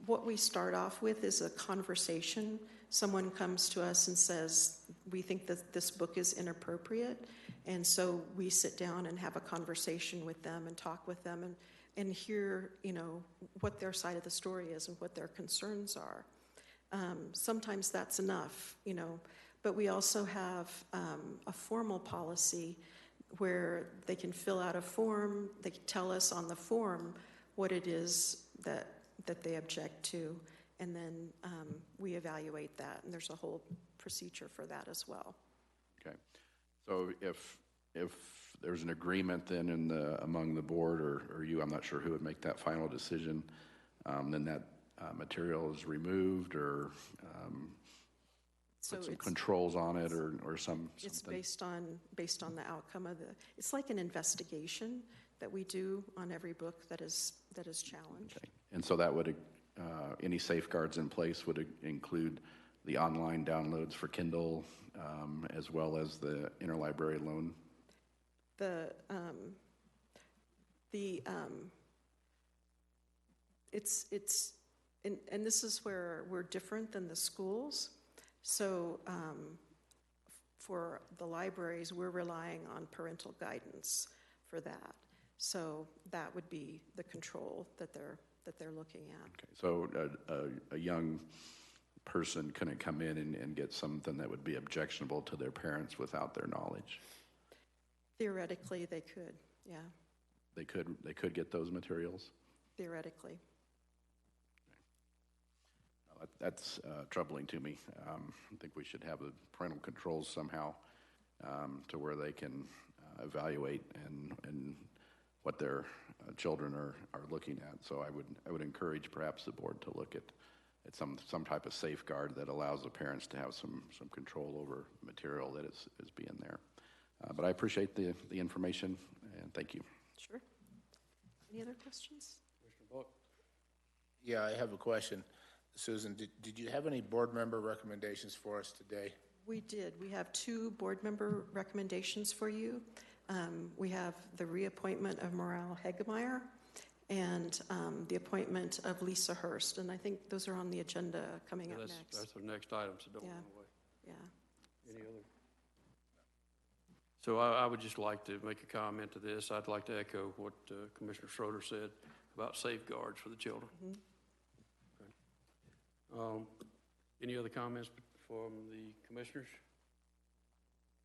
what we start off with is a conversation. Someone comes to us and says, we think that this book is inappropriate. And so we sit down and have a conversation with them and talk with them and hear, what their side of the story is and what their concerns are. Sometimes that's enough, but we also have a formal policy where they can fill out a form. They can tell us on the form what it is that they object to, and then we evaluate that, and there's a whole procedure for that as well. Okay. So if there's an agreement then among the board or you, I'm not sure who would make that final decision, then that material is removed or put some controls on it or something? It's based on the outcome of it's like an investigation that we do on every book that is challenged. Okay. And so that would, any safeguards in place would include the online downloads for Kindle, as well as the interlibrary loan? And this is where we're different than the schools. So for the libraries, we're relying on parental guidance for that. So that would be the control that they're looking at. Okay. So a young person couldn't come in and get something that would be objectionable to their parents without their knowledge? Theoretically, they could, yeah. They could get those materials? Theoretically. That's troubling to me. I think we should have the parental controls somehow to where they can evaluate and what their children are looking at. So I would encourage perhaps the board to look at some type of safeguard that allows the parents to have some control over material that is being there. But I appreciate the information, and thank you. Sure. Any other questions? Commissioner Buck? Yeah, I have a question. Susan, did you have any board member recommendations for us today? We did. We have 2 board member recommendations for you. We have the reappointment of Morale Hegemeyer and the appointment of Lisa Hurst. And I think those are on the agenda coming up next. That's the next item, so don't Yeah. run away. Yeah. Any other? So I would just like to make a comment to this. I'd like to echo what Commissioner Schroeder said about safeguards for the children. Okay. Any other comments from the commissioners?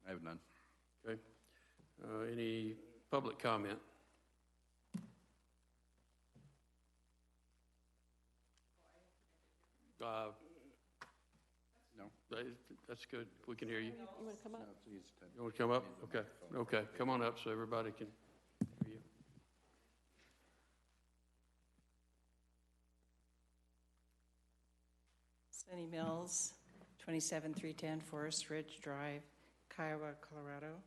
I have none. Okay. Any public comment? No. That's good. We can hear you. You want to come up? You want to come up? Okay. Okay. Come on up so everybody can hear you. Sunny Mills, 27310 Forest Ridge Drive, Kiowa, Colorado.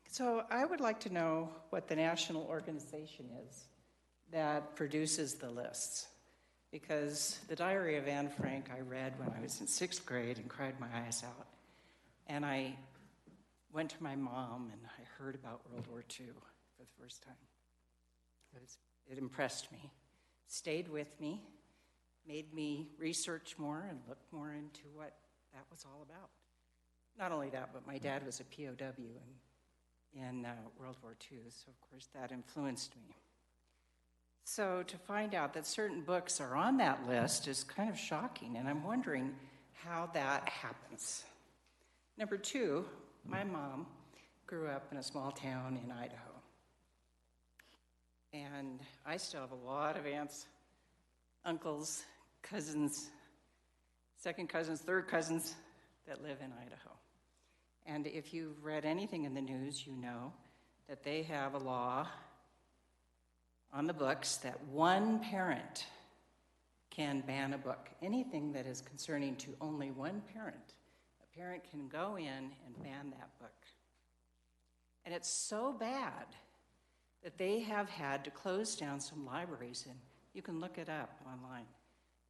So I would like to know what the national organization is that produces the lists. Because the Diary of Anne Frank I read when I was in 6th grade and cried my eyes out. And I went to my mom and I heard about World War II for the first time. It impressed me, stayed with me, made me research more and look more into what that was all about. Not only that, but my dad was a POW in World War II, so of course that influenced me. So to find out that certain books are on that list is kind of shocking, and I'm wondering how that happens. Number two, my mom grew up in a small town in Idaho. And I still have a lot of aunts, uncles, cousins, second cousins, third cousins that live in Idaho. And if you've read anything in the news, you know that they have a law on the books that one parent can ban a book. Anything that is concerning to only one parent, a parent can go in and ban that book. And it's so bad that they have had to close down some libraries, and you can look it up online.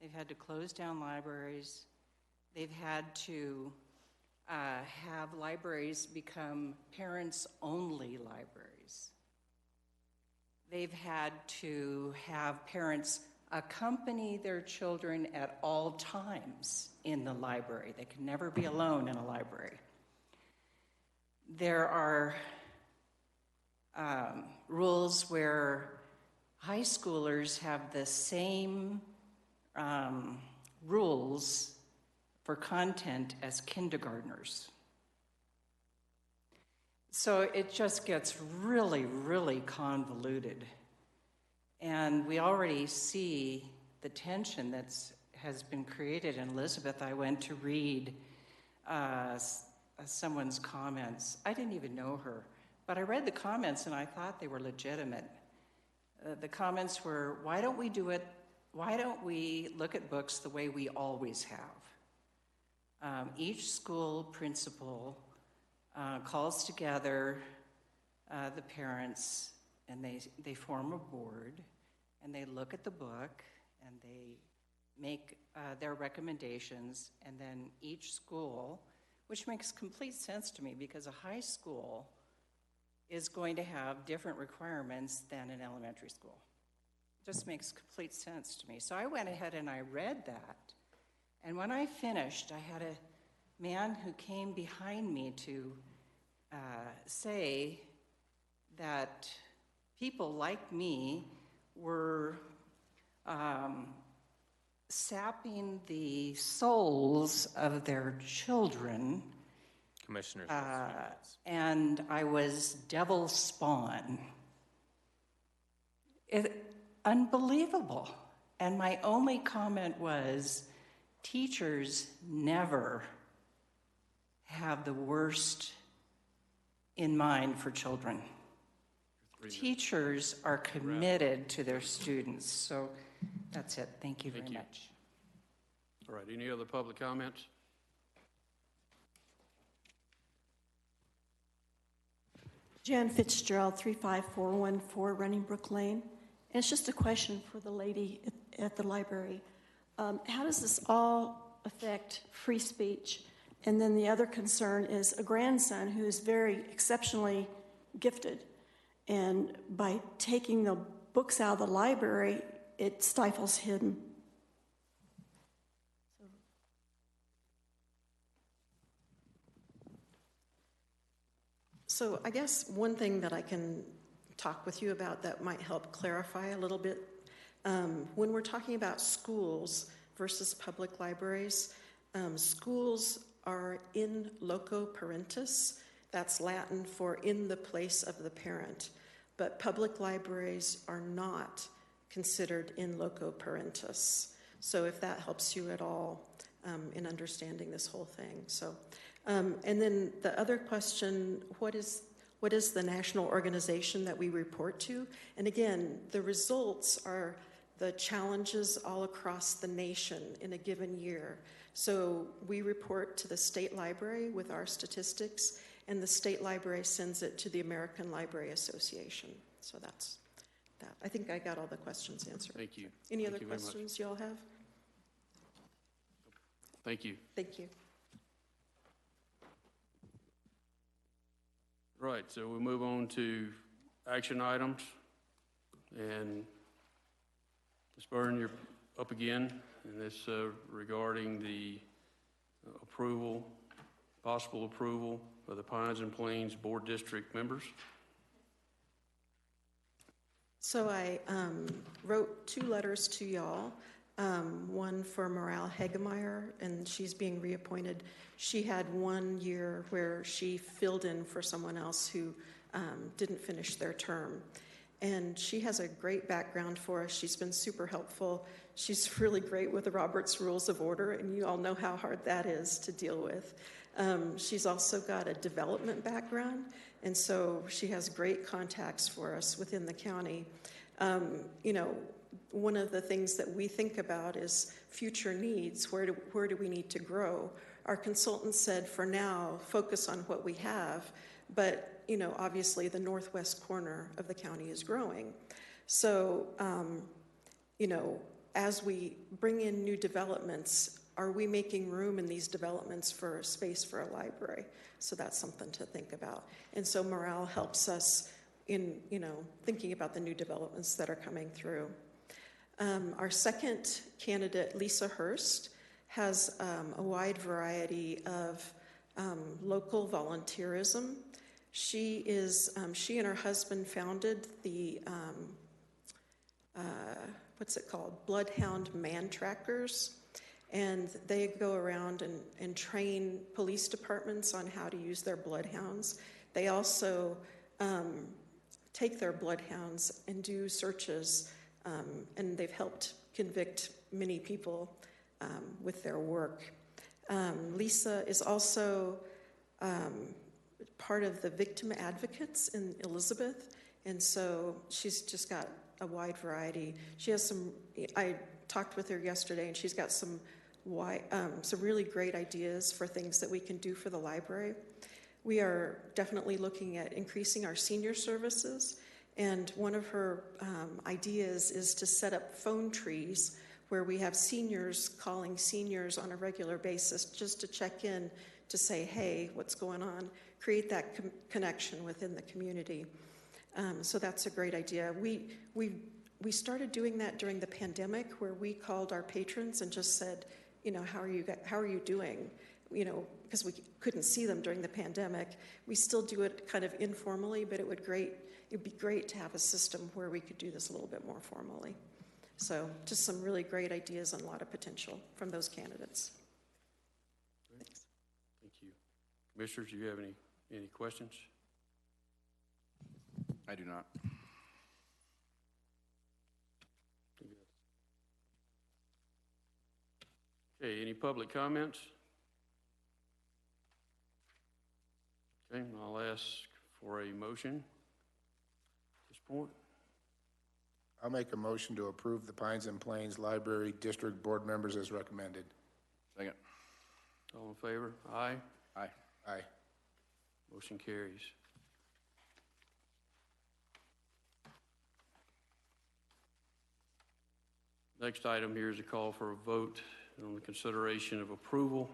They've had to close down libraries. They've had to have libraries become parents-only libraries. They've had to have parents accompany their children at all times in the library. They can never be alone in a library. There are rules where high schoolers have the same rules for content as kindergartners. So it just gets really, really convoluted. And we already see the tension that has been created. And Elizabeth, I went to read someone's comments. I didn't even know her, but I read the comments and I thought they were legitimate. The comments were, why don't we do it? Why don't we look at books the way we always have? Each school principal calls together the parents, and they form a board, and they look at the book, and they make their recommendations, and then each school, which makes complete sense to me because a high school is going to have different requirements than an elementary school. It just makes complete sense to me. So I went ahead and I read that, and when I finished, I had a man who came behind me to say that people like me were sapping the souls of their children, Commissioners. and I was devil spawn. Unbelievable. And my only comment was, teachers never have the worst in mind for children. Teachers are committed to their students. So that's it. Thank you very much. All right, any other public comments? Jan Fitzgerald, 35414 Running Brook Lane. And it's just a question for the lady at the library. How does this all affect free speech? And then the other concern is a grandson who is very exceptionally gifted. And by taking the books out of the library, it stifles him. So I guess one thing that I can talk with you about that might help clarify a little bit, when we're talking about schools versus public libraries, schools are in loco parentis. That's Latin for in the place of the parent. But public libraries are not considered in loco parentis. So if that helps you at all in understanding this whole thing. So, and then the other question, what is the national organization that we report to? And again, the results are the challenges all across the nation in a given year. So we report to the state library with our statistics, and the state library sends it to the American Library Association. So that's that. I think I got all the questions answered. Thank you. Any Thank other you very much. questions y'all have? Thank you. Thank you. Right, so we move on to action items. And Ms. Byrne, you're up again, and this regarding the approval, possible approval of the Pines and Plains Board District members. So I wrote 2 letters to y'all. one for Morale Hegemeyer, and she's being reappointed. She had 1 year where she filled in for someone else who didn't finish their term. And she has a great background for us. She's been super helpful. She's really great with the Robert's Rules of Order, and you all know how hard that is to deal with. She's also got a development background, and so she has great contacts for us within the county. You know, one of the things that we think about is future needs. Where do we need to grow? Our consultant said, for now, focus on what we have, but, you know, obviously the northwest corner of the county is growing. So, you know, as we bring in new developments, are we making room in these developments for space for a library? So that's something to think about. And so Morale helps us in, you know, thinking about the new developments that are coming through. Our second candidate, Lisa Hurst, has a wide variety of local volunteerism. She and her husband founded the, what's it called? Bloodhound Man Trackers. And they go around and train police departments on how to use their bloodhounds. They also take their bloodhounds and do searches, and they've helped convict many people with their work. Lisa is also part of the victim advocates in Elizabeth, and so she's just got a wide variety. She has some, I talked with her yesterday, and she's got some really great ideas for things that we can do for the library. We are definitely looking at increasing our senior services, and one of her ideas is to set up phone trees where we have seniors calling seniors on a regular basis just to check in to say, hey, what's going on? Create that connection within the community. So that's a great idea. We started doing that during the pandemic, where we called our patrons and just said, you know, how are you doing? You know, because we couldn't see them during the pandemic. We still do it kind of informally, but it'd be great to have a system where we could do this a little bit more formally. So just some really great ideas and a lot of potential from those candidates. Thanks. Thank you. Commissioners, do you have any questions? I do not. Okay, any public comments? Okay, I'll ask for a motion at this point. I'll make a motion to approve the Pines and Plains Library District Board members as recommended. Second. All in favor? Aye. Aye. Aye. Motion carries. Next item here is a call for a vote on the consideration of approval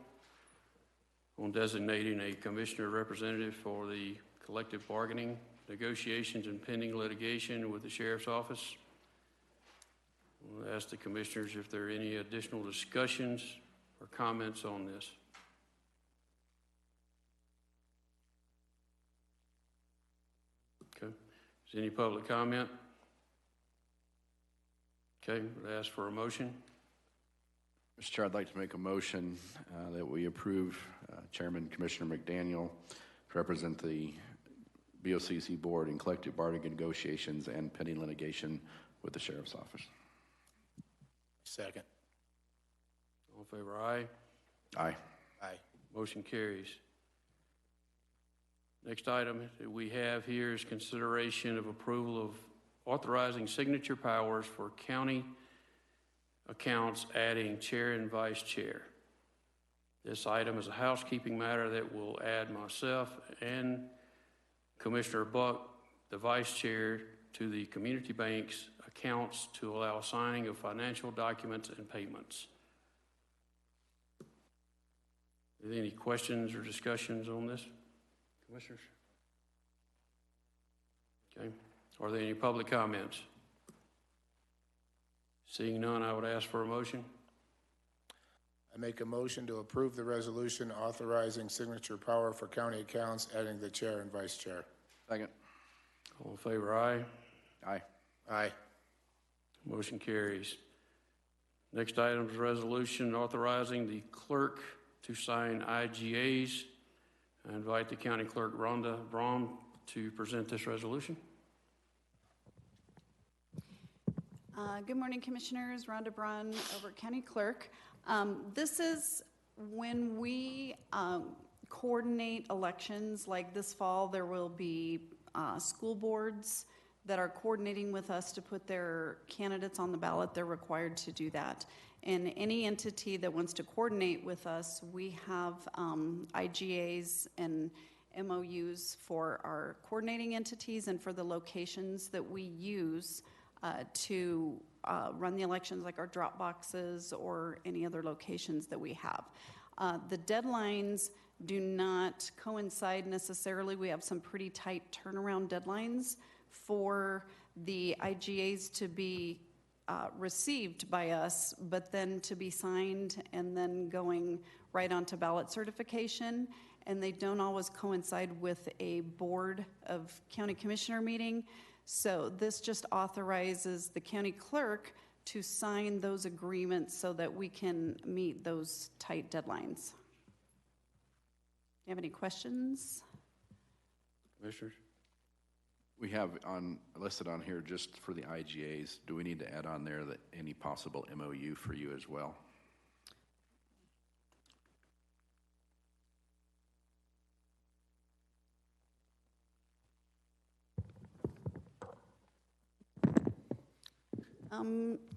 on designating a commissioner representative for the collective bargaining negotiations and pending litigation with the Sheriff's Office. I'll ask the commissioners if there are any additional discussions or comments on this. Okay. Is there any public comment? Okay, I'd ask for a motion. Mr. Chair, I'd like to make a motion that we approve Chairman Commissioner McDaniel to represent the BOCC Board in collective bargaining negotiations and pending litigation with the Sheriff's Office. Second. All in favor, aye. Aye. Aye. Motion carries. Next item that we have here is consideration of approval of authorizing signature powers for county accounts, adding chair and vice chair. This item is a housekeeping matter that will add myself and Commissioner Buck, the vice chair, to the community bank's accounts to allow signing of financial documents and payments. Are there any questions or discussions on this, commissioners? Okay. Are there any public comments? Seeing none, I would ask for a motion. I make a motion to approve the resolution authorizing signature power for county accounts, adding the chair and vice chair. Second. All in favor, aye. Aye. Aye. Motion carries. Next item is resolution authorizing the clerk to sign IGAs. I invite the county clerk, Rhonda Braun, to present this resolution. Good morning, Commissioners. Rhonda Braun, Elbert County Clerk. This is when we coordinate elections, like this fall, there will be school boards that are coordinating with us to put their candidates on the ballot. They're required to do that. And any entity that wants to coordinate with us, we have IGAs and MOUs for our coordinating entities and for the locations that we use to run the elections, like our drop boxes or any other locations that we have. The deadlines do not coincide necessarily. We have some pretty tight turnaround deadlines for the IGAs to be received by us, but then to be signed and then going right onto ballot certification. And they don't always coincide with a Board of County Commissioner meeting. So this just authorizes the county clerk to sign those agreements so that we can meet those tight deadlines. You have any questions? Commissioners? We have listed on here just for the IGAs. Do we need to add on there that any possible MOU for you as well?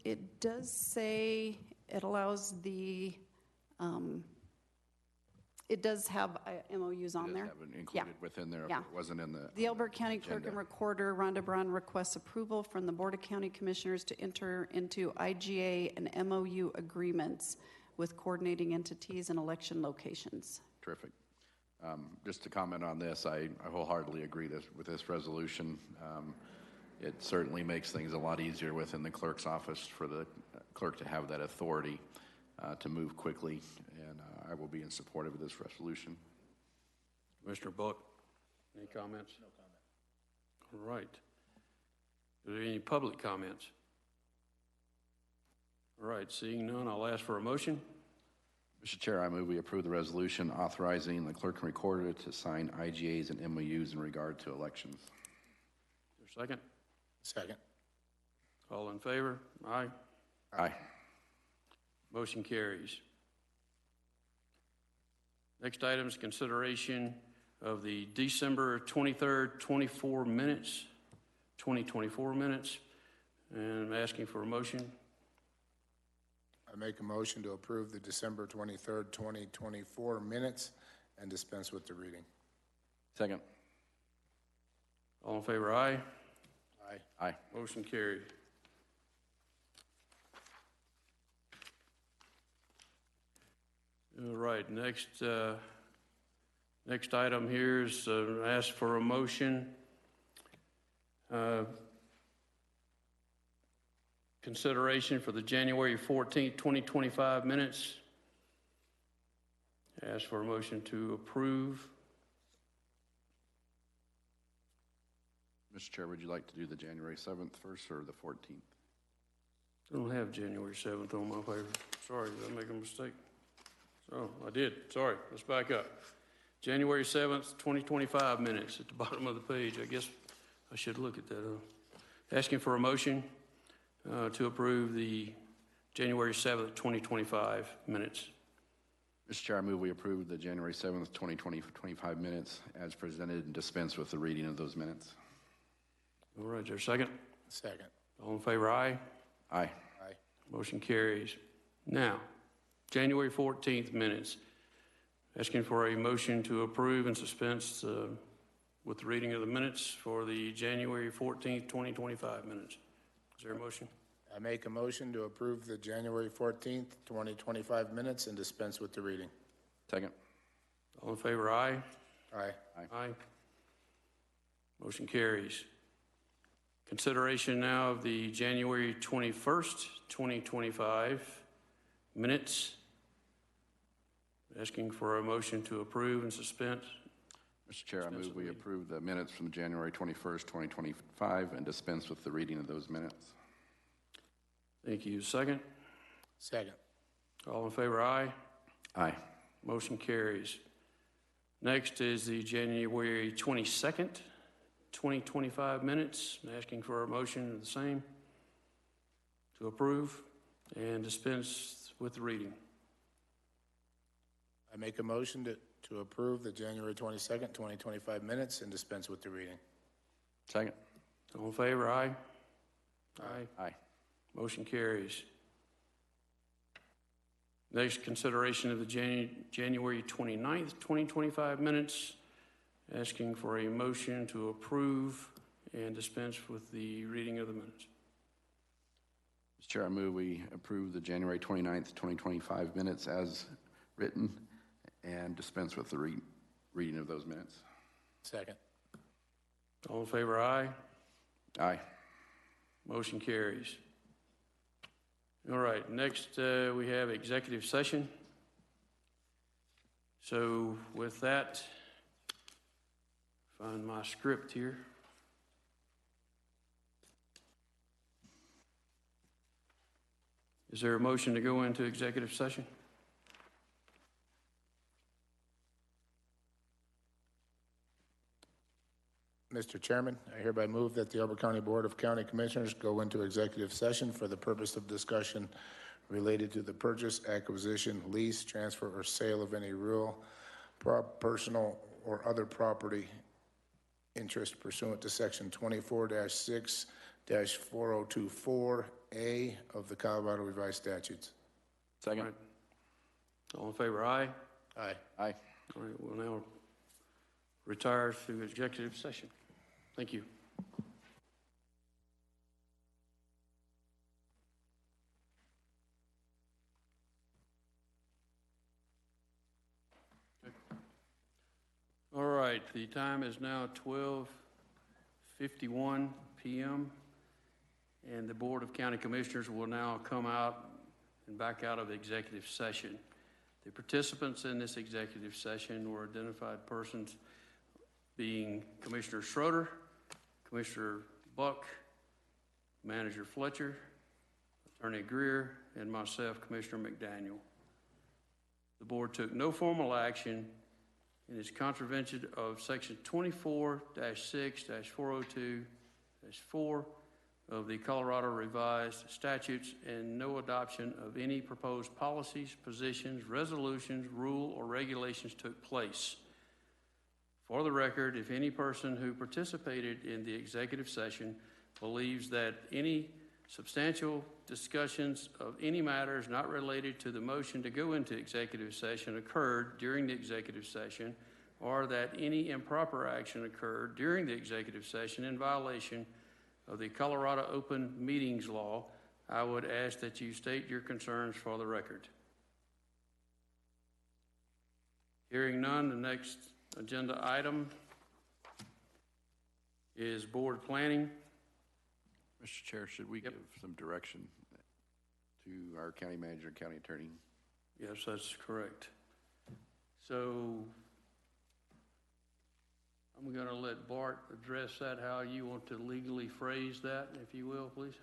It does say it allows the, it does have MOUs on there. It does have it included within there if Yeah. it wasn't in the. The Elbert County Clerk and agenda. Recorder, Rhonda Braun, requests approval from the Board of County Commissioners to enter into IGA and MOU agreements with coordinating entities and election locations. Terrific. Just to comment on this, I wholeheartedly agree with this resolution. It certainly makes things a lot easier within the clerk's office for the clerk to have that authority to move quickly, and I will be in support of this resolution. Commissioner Buck, any comments? No comment. All right. Are there any public comments? All right, seeing none, I'll ask for a motion. Mr. Chair, I move we approve the resolution authorizing the clerk and recorder to sign IGAs and MOUs in regard to elections. Is there a second? Second. All in favor? Aye. Aye. Motion carries. Next item is consideration of the December 23rd, 2024 minutes, and I'm asking for a motion. I make a motion to approve the December 23rd, 2024 minutes and dispense with the reading. Second. All in favor, aye. Aye. Aye. Motion carried. All right, next item here is ask for a motion. Consideration for the January 14th, 2025 minutes. Ask for a motion to approve. Mr. Chair, would you like to do the January 7th first or the 14th? I don't have January 7th on my paper. Sorry, did I make a mistake? Oh, I did. Sorry, let's back up. January 7th, 2025 minutes at the bottom of the page. I guess I should look at that. Asking for a motion to approve the January 7th, 2025 minutes. Mr. Chair, I move we approve the January 7th, 2025 minutes as presented and dispense with the reading of those minutes. All right, is there a second? Second. All in favor, aye. Aye. Aye. Motion carries. Now, January 14th minutes. Asking for a motion to approve and dispense with the reading of the minutes for the January 14th, 2025 minutes. Is there a motion? I make a motion to approve the January 14th, 2025 minutes and dispense with the reading. Second. All in favor, aye. Aye. Aye. Motion carries. Consideration now of the January 21st, 2025 minutes. Asking for a motion to approve and suspense. Mr. Chair, I move we approve the minutes from January 21st, 2025 and dispense with the reading of those minutes. Thank you. Second? Second. All in favor, aye. Aye. Motion carries. Next is the January 22nd, 2025 minutes. Asking for a motion of the same to approve and dispense with the reading. I make a motion to approve the January 22nd, 2025 minutes and dispense with the reading. Second. All in favor, aye. Aye. Aye. Motion carries. Next, consideration of the January 29th, 2025 minutes. Asking for a motion to approve and dispense with the reading of the minutes. Mr. Chair, I move we approve the January 29th, 2025 minutes as written and dispense with the reading of those minutes. Second. All in favor, aye. Aye. Motion carries. All right, next we have executive session. So with that, find my script here. Is there a motion to go into executive session? Mr. Chairman, I hereby move that the Elbert County Board of County Commissioners go into executive session for the purpose of discussion related to the purchase, acquisition, lease, transfer, or sale of any real, personal, or other property interest pursuant to Section 24-6-4024A of the Colorado Revised Statutes. Second. All right. All in favor, aye. Aye. Aye. All right, we'll now retire to executive session. Thank you. All right, the time is now 12:51 p.m. and the Board of County Commissioners will now come out and back out of executive session. The participants in this executive session were identified persons being Commissioner Schroeder, Commissioner Buck, Manager Fletcher, Attorney Greer, and myself, Commissioner McDaniel. The board took no formal action and is contravention of Section 24-6-402-4 of the Colorado Revised Statutes, and no adoption of any proposed policies, positions, resolutions, rule, or regulations took place. For the record, if any person who participated in the executive session believes that any substantial discussions of any matters not related to the motion to go into executive session occurred during the executive session, or that any improper action occurred during the executive session in violation of the Colorado Open Meetings Law, I would ask that you state your concerns for the record. Hearing none, the next agenda item is board planning. Mr. Chair, should we give some direction to our county manager and county attorney? Yes, that's correct. So I'm going to let Bart address that, how you want to legally phrase that, if you will, please.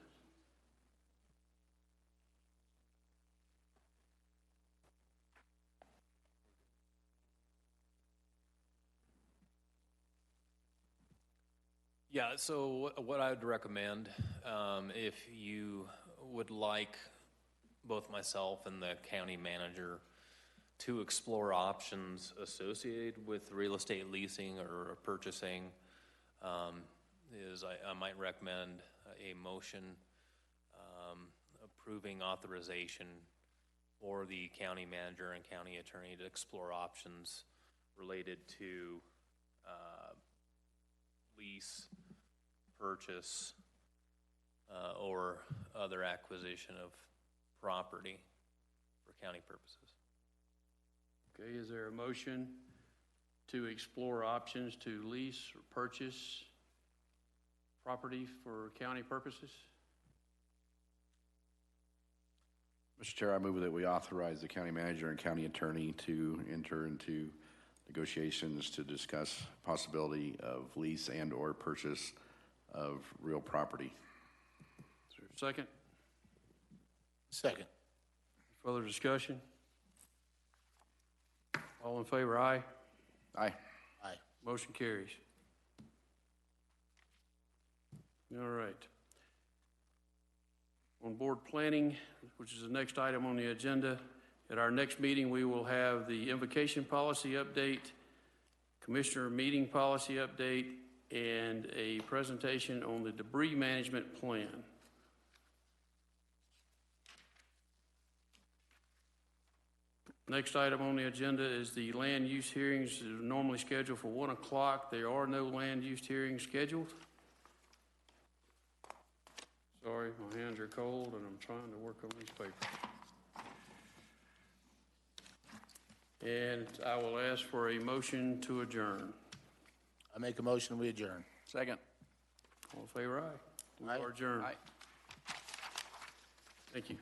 Yeah, so what I would recommend, if you would like both myself and the county manager to explore options associated with real estate leasing or purchasing, is I might recommend a motion approving authorization for the county manager and county attorney to explore options related to lease, purchase, or other acquisition of property for county purposes. Okay, is there a motion to explore options to lease or purchase property for county purposes? Mr. Chair, I move that we authorize the county manager and county attorney to enter into negotiations to discuss possibility of lease and or purchase of real property. Is there a second? Second. Further discussion? All in favor, aye. Aye. Aye. Motion carries. All right. On board planning, which is the next item on the agenda, at our next meeting, we will have the invocation policy update, commissioner meeting policy update, and a presentation on the debris management plan. Next item on the agenda is the land use hearings, normally scheduled for 1 o'clock. There are no land use hearings scheduled. Sorry, my hands are cold and I'm trying to work on these papers. And I will ask for a motion to adjourn. I make a motion, we adjourn. Second. All in favor, aye. We Aye. are adjourned. Aye. Thank you.